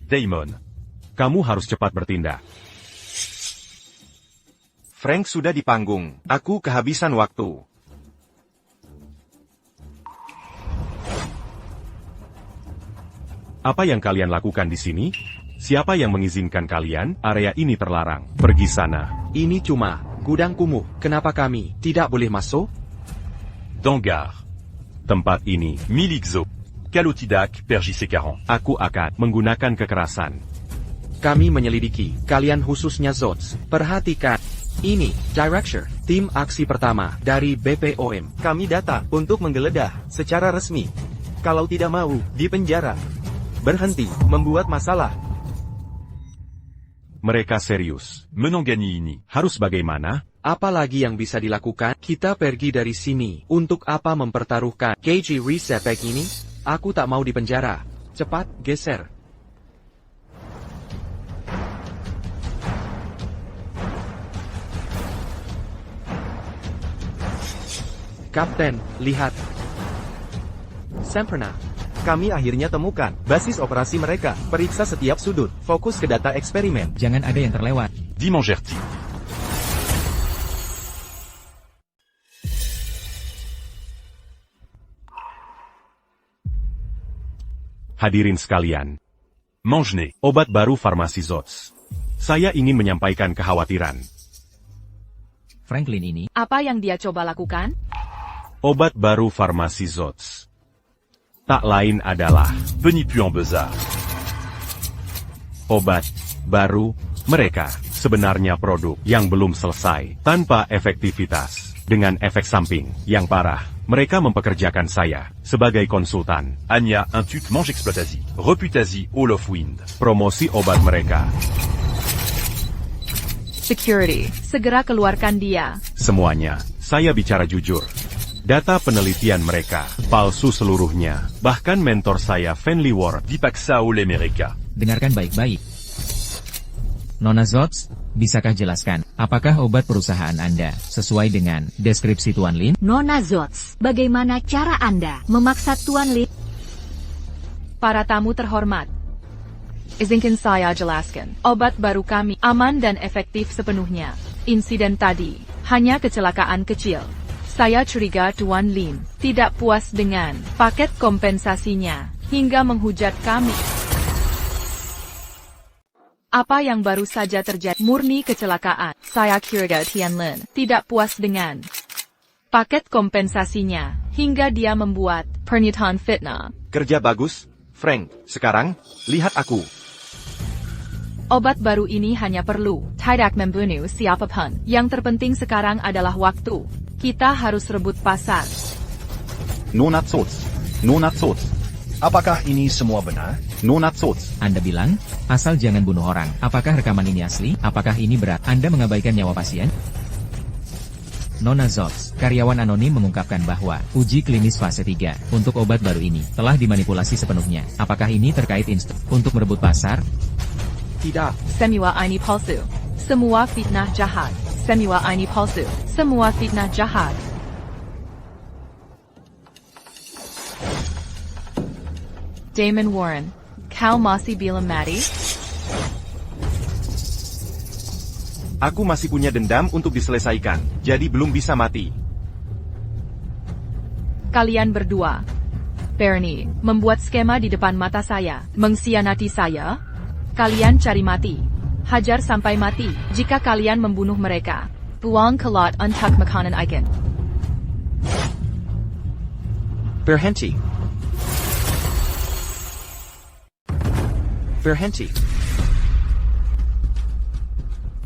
Damon. Kamu harus cepat bertindak. Frank sudah di panggung. Aku kehabisan waktu. Apa yang kalian lakukan di sini? Siapa yang mengizinkan kalian? Area ini terlarang. Pergi sana. Ini cuma gudang kumuh. Kenapa kami tidak boleh masuk? Dangar. Tempat ini milik Zo. Calotidac pergisecaron. Aku akan menggunakan kekerasan. Kami menyelidiki. Kalian khususnya Zots. Perhatikan. Ini, Director, tim aksi pertama dari BPOM. Kami datang untuk menggeledah secara resmi. Kalau tidak mau, dipenjara. Berhenti membuat masalah. Mereka serius. Menonggani ini. Harus bagaimana? Apalagi yang bisa dilakukan? Kita pergi dari sini. Untuk apa mempertaruhkan KG Resepek ini? Aku tak mau dipenjara. Cepat, geser. Kapten, lihat. Sempurna. Kami akhirnya temukan basis operasi mereka. Periksa setiap sudut. Fokus ke data eksperimen. Jangan ada yang terlewat. Dimangerti. Hadirin sekalian. Mangene, obat baru farmasi Zots. Saya ingin menyampaikan kekhawatiran. Franklin ini. Apa yang dia coba lakukan? Obat baru farmasi Zots. Tak lain adalah penipuan besar. Obat baru mereka sebenarnya produk yang belum selesai, tanpa efektivitas, dengan efek samping yang parah. Mereka mempekerjakan saya sebagai konsultan. Anya un tuc mange exploitasi. Reputasi Hall of Wind. Promosi obat mereka. Security, segera keluarkan dia. Semuanya, saya bicara jujur. Data penelitian mereka palsu seluruhnya. Bahkan mentor saya, Fenley Ward, dipaksa oleh mereka. Dengarkan baik-baik. Nona Zots, bisakah jelaskan, apakah obat perusahaan Anda sesuai dengan deskripsi Tuan Lin? Nona Zots, bagaimana cara Anda memaksa Tuan Lin? Para tamu terhormat, izinkan saya jelaskan. Obat baru kami aman dan efektif sepenuhnya. Insiden tadi hanya kecelakaan kecil. Saya curiga Tuan Lin tidak puas dengan paket kompensasinya hingga menghujat kami. Apa yang baru saja terjadi? Murni kecelakaan. Saya curiga Tian Lin tidak puas dengan paket kompensasinya hingga dia membuat pernyataan fitnah. Kerja bagus, Frank. Sekarang, lihat aku. Obat baru ini hanya perlu tidak membunuh siapapun. Yang terpenting sekarang adalah waktu. Kita harus rebut pasar. Nona Zots. Nona Zots. Apakah ini semua benar? Nona Zots. Anda bilang, asal jangan bunuh orang. Apakah rekaman ini asli? Apakah ini berat? Anda mengabaikan nyawa pasien? Nona Zots, karyawan anonim mengungkapkan bahwa uji klinis fase 3 untuk obat baru ini telah dimanipulasi sepenuhnya. Apakah ini terkait untuk merebut pasar? Tidak. Semua ini palsu. Semua fitnah jahat. Semua ini palsu. Semua fitnah jahat. Damon Warren, kau masih belum mati? Aku masih punya dendam untuk diselesaikan, jadi belum bisa mati. Kalian berdua, Bernie, membuat skema di depan mata saya, mengkhianati saya. Kalian cari mati. Hajar sampai mati. Jika kalian membunuh mereka, buang ke lot untuk makanan ikan. Berhenti. Berhenti.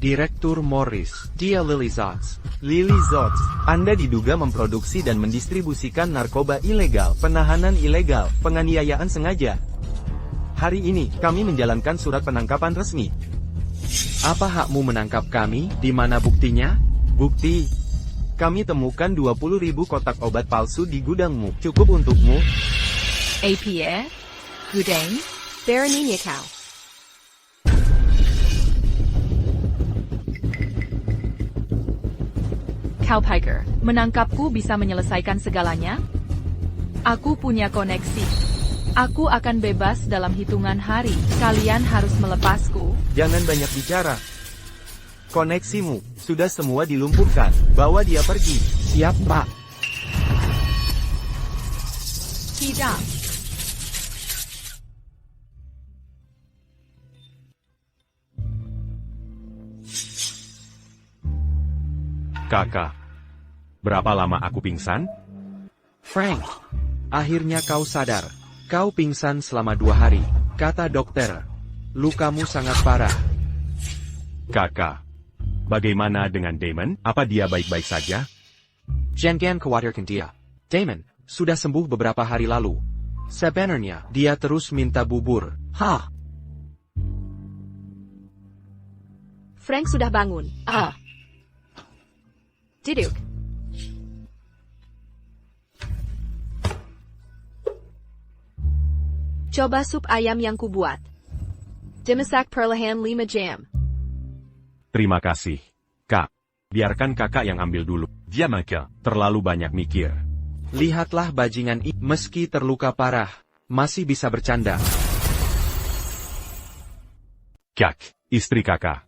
Direktur Morris, dia Lily Zotz. Lily Zotz, Anda diduga memproduksi dan mendistribusikan narkoba ilegal, penahanan ilegal, penganiayaan sengaja. Hari ini, kami menjalankan surat penangkapan resmi. Apa hakmu menangkap kami? Di mana buktinya? Bukti. Kami temukan 20.000 kotak obat palsu di gudangmu. Cukup untukmu. APA? Gudang? Beraninya kau. Kau Piker, menangkapku bisa menyelesaikan segalanya? Aku punya koneksi. Aku akan bebas dalam hitungan hari. Kalian harus melepasku. Jangan banyak bicara. Koneksimu, sudah semua dilumpuhkan. Bawa dia pergi. Siap, Pak. Tidak. Kakak, berapa lama aku pingsan? Frank, akhirnya kau sadar. Kau pingsan selama 2 hari, kata dokter. Lukamu sangat parah. Kakak, bagaimana dengan Damon? Apa dia baik-baik saja? Jangan khawatirkan dia. Damon, sudah sembuh beberapa hari lalu. Sebenarnya, dia terus minta bubur. Hah? Frank sudah bangun. Duduk. Coba sup ayam yang kubuat. Dimasak perlahan 5 jam. Terima kasih, Kak. Biarkan kakak yang ambil dulu. Viens Minka. Terlalu banyak mikir. Lihatlah bajingan ini. Meski terluka parah, masih bisa bercanda. Kak, istri kakak.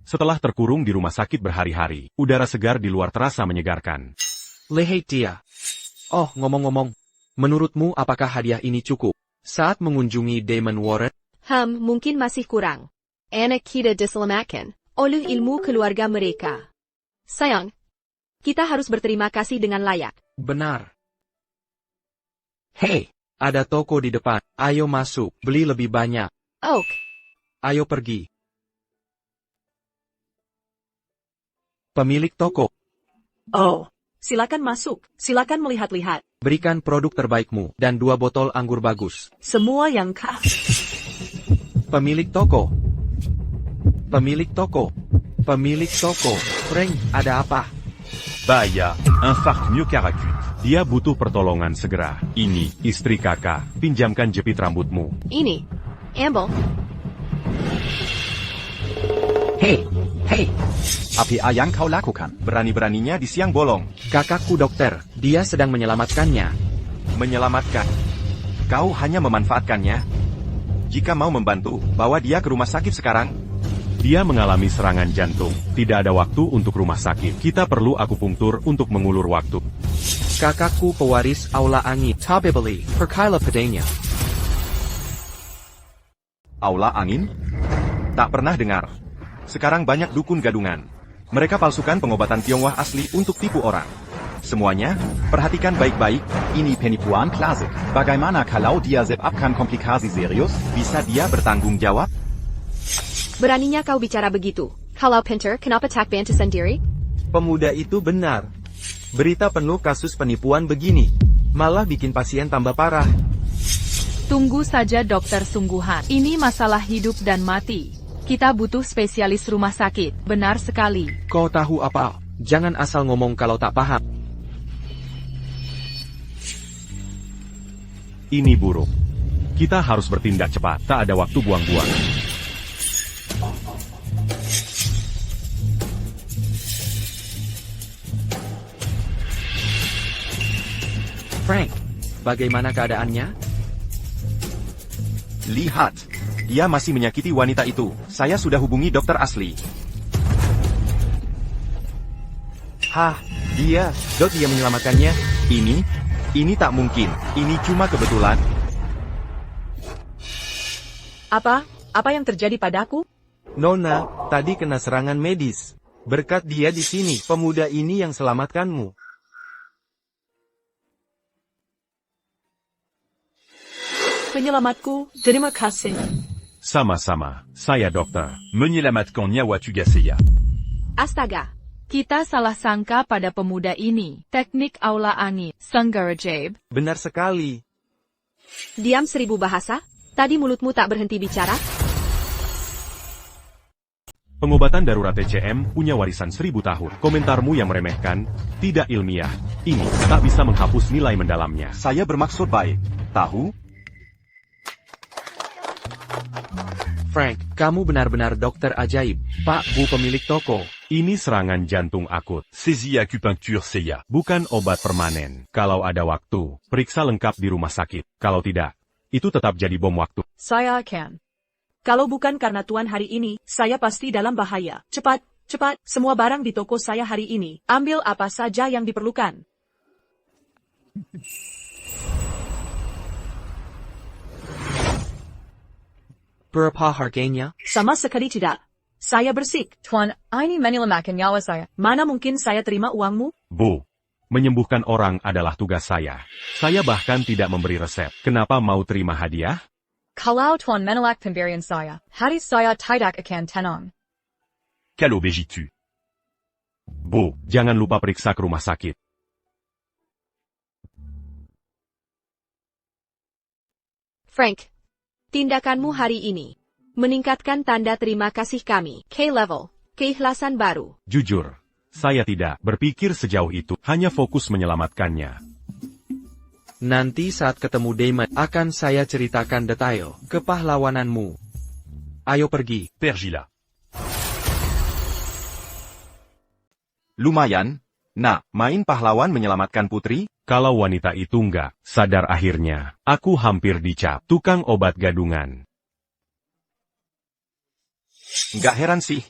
Setelah terkurung di rumah sakit berhari-hari, udara segar di luar terasa menyegarkan. Lihat dia. Oh, ngomong-ngomong. Menurutmu apakah hadiah ini cukup? Saat mengunjungi Damon Warren? Mungkin masih kurang. Anak kita diselamatkan oleh ilmu keluarga mereka. Sayang, kita harus berterima kasih dengan layak. Benar. Hei, ada toko di depan. Ayo masuk, beli lebih banyak. Oak. Ayo pergi. Pemilik toko. Oh, silakan masuk. Silakan melihat-lihat. Berikan produk terbaikmu dan 2 botol anggur bagus. Semua yang kah? Pemilik toko. Pemilik toko. Pemilik toko. Frank, ada apa? Bahaya, infarct myocardique. Dia butuh pertolongan segera. Ini, istri kakak. Pinjamkan jepit rambutmu. Ini. Amble. Hei. Apa yang kau lakukan? Berani-beraninya di siang bolong. Kakakku dokter, dia sedang menyelamatkannya. Menyelamatkan. Kau hanya memanfaatkannya. Jika mau membantu, bawa dia ke rumah sakit sekarang. Dia mengalami serangan jantung. Tidak ada waktu untuk rumah sakit. Kita perlu akupunktur untuk mengulur waktu. Kakakku pewaris Aula Angin. Tabibeli, perkala padanya. Aula Angin? Tak pernah dengar. Sekarang banyak dukun gadungan. Mereka palsukan pengobatan Tionghoa asli untuk tipu orang. Semuanya, perhatikan baik-baik, ini penipuan klasik. Bagaimana kalau dia sebabkan komplikasi serius? Bisa dia bertanggung jawab? Beraninya kau bicara begitu. Kalau pinter, kenapa tak bantu sendiri? Pemuda itu benar. Berita penuh kasus penipuan begini. Malah bikin pasien tambah parah. Tunggu saja dokter sungguhan. Ini masalah hidup dan mati. Kita butuh spesialis rumah sakit. Benar sekali. Kau tahu apa? Jangan asal ngomong kalau tak paham. Ini buruk. Kita harus bertindak cepat. Tak ada waktu buang-buang. Frank, bagaimana keadaannya? Lihat. Dia masih menyakiti wanita itu. Saya sudah hubungi dokter asli. Hah, dia menyelamatkannya. Ini tak mungkin. Ini cuma kebetulan. Apa yang terjadi padaku? Nona, tadi kena serangan medis. Berkat dia di sini, pemuda ini yang selamatkanmu. Penyelamatku, terima kasih. Sama-sama, saya dokter. Menyelamatkan nyawa Tugaseya. Astaga. Kita salah sangka pada pemuda ini. Teknik aula angin. Sangarajabe. Benar sekali. Diam 1000 bahasa? Tadi mulutmu tak berhenti bicara? Pengobatan darurat TCM punya warisan 1000 tahun. Komentarmu yang meremehkan, tidak ilmiah. Ini tak bisa menghapus nilai mendalamnya. Saya bermaksud baik. Tahu? Frank, kamu benar-benar dokter ajaib. Pak Bu pemilik toko. Ini serangan jantung akut. Saisie acupuncture Seya. Bukan obat permanen. Kalau ada waktu, periksa lengkap di rumah sakit. Kalau tidak, itu tetap jadi bom waktu. Saya akan. Kalau bukan karena Tuan hari ini, saya pasti dalam bahaya. Cepat, cepat, semua barang di toko saya hari ini. Ambil apa saja yang diperlukan. Berapa harganya? Sama sekali tidak. Saya bersik. Tuan, ini menyelamatkan nyawa saya. Mana mungkin saya terima uangmu? Bu, menyembuhkan orang adalah tugas saya. Saya bahkan tidak memberi resep. Kenapa mau terima hadiah? Kalau Tuan menolak pemberian saya, hati saya tidak akan tenang. Quelle obéis tu? Bu, jangan lupa periksa ke rumah sakit. Frank, tindakanmu hari ini meningkatkan tanda terima kasih kami. K-level, keikhlasan baru. Jujur, saya tidak berpikir sejauh itu, hanya fokus menyelamatkannya. Nanti saat ketemu Damon, akan saya ceritakan detail kepahlawananmu. Ayo pergi. Pergilah. Lumayan. Nah, main pahlawan menyelamatkan putri? Kalau wanita itu nggak sadar akhirnya, aku hampir dicap tukang obat gadungan. Nggak heran sih.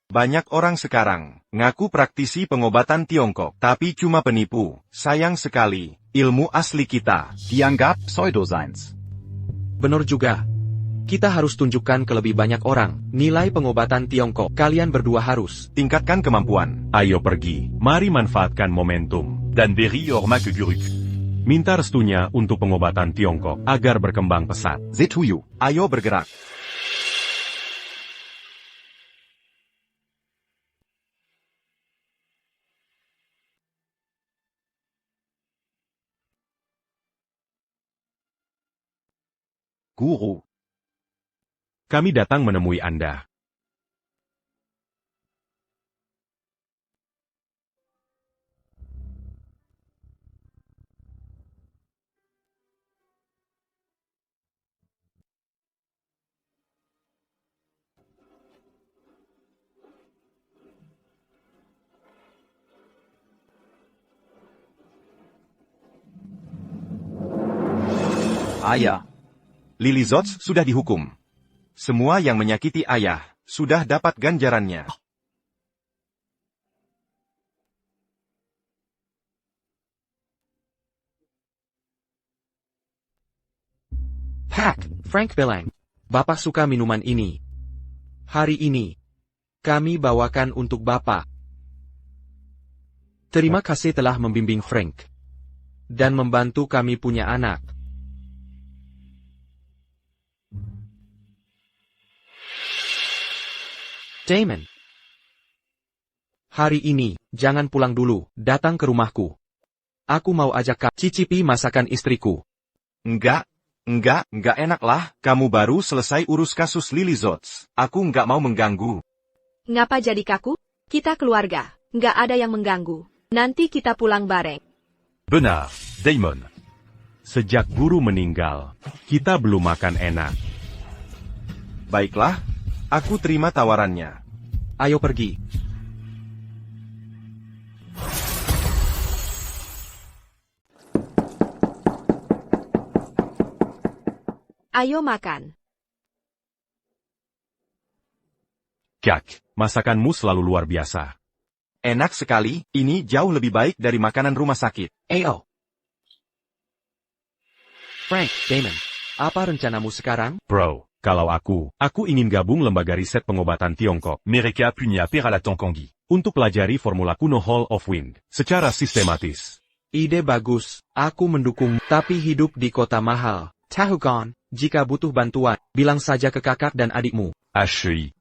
Banyak orang sekarang ngaku praktisi pengobatan Tiongkok, tapi cuma penipu. Sayang sekali, ilmu asli kita dianggap pseudoscience. Benar juga. Kita harus tunjukkan ke lebih banyak orang nilai pengobatan Tiongkok. Kalian berdua harus tingkatkan kemampuan. Ayo pergi. Mari manfaatkan momentum. Dan beri orma ke guruk. Minta restunya untuk pengobatan Tiongkok agar berkembang pesat. Zituyu, ayo bergerak. Guru. Kami datang menemui Anda. Ayah. Lily Zots sudah dihukum. Semua yang menyakiti ayah sudah dapat ganjarannya. Hack, Frank Belang. Bapak suka minuman ini. Hari ini, kami bawakan untuk Bapak. Terima kasih telah membimbing Frank. Dan membantu kami punya anak. Damon. Hari ini, jangan pulang dulu, datang ke rumahku. Aku mau ajak kamu cicipi masakan istriku. Enggak enak lah, kamu baru selesai urus kasus Lily Zots. Aku nggak mau mengganggu. Ngapa jadi kaku? Kita keluarga, nggak ada yang mengganggu. Nanti kita pulang bareng. Benar, Damon. Sejak guru meninggal, kita belum makan enak. Baiklah, aku terima tawarannya. Ayo pergi. Ayo makan. Kak, masakanmu selalu luar biasa. Enak sekali, ini jauh lebih baik dari makanan rumah sakit. Ayo. Frank, Damon, apa rencanamu sekarang? Bro, kalau aku ingin gabung lembaga riset pengobatan Tiongkok. Mereka punya peralatan canggih. Untuk pelajari formula kuno Hall of Wind secara sistematis. Ide bagus, aku mendukung, tapi hidup di kota mahal. Tahugon, jika butuh bantuan, bilang saja ke kakak dan adikmu. HI.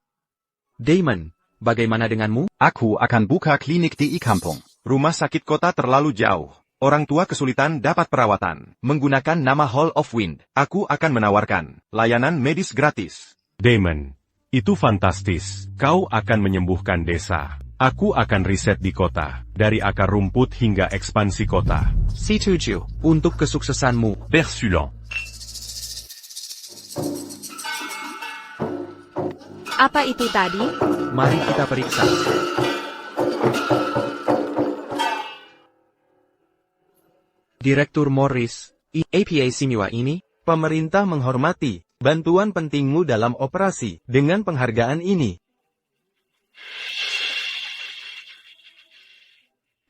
Damon, bagaimana denganmu? Aku akan buka klinik di kampung. Rumah sakit kota terlalu jauh. Orang tua kesulitan dapat perawatan. Menggunakan nama Hall of Wind, aku akan menawarkan layanan medis gratis. Damon, itu fantastis. Kau akan menyembuhkan desa. Aku akan riset di kota, dari akar rumput hingga ekspansi kota. Setuju, untuk kesuksesanmu. Persulant. Apa itu tadi? Mari kita periksa. Direktur Morris, APA Simua ini? Pemerintah menghormati bantuan pentingmu dalam operasi. Dengan penghargaan ini,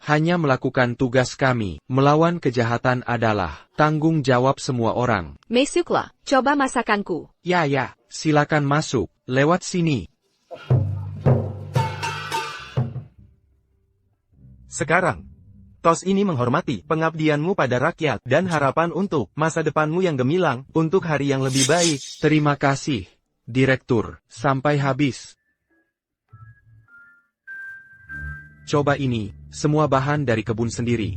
hanya melakukan tugas kami. Melawan kejahatan adalah tanggung jawab semua orang. Masuklah, coba masakanku. Ya, silakan masuk. Lewat sini. sekarang, tos ini menghormati pengabdianmu pada rakyat dan harapan untuk masa depanmu yang gemilang, untuk hari yang lebih baik. Terima kasih, Direktur. Sampai habis. Coba ini, semua bahan dari kebun sendiri.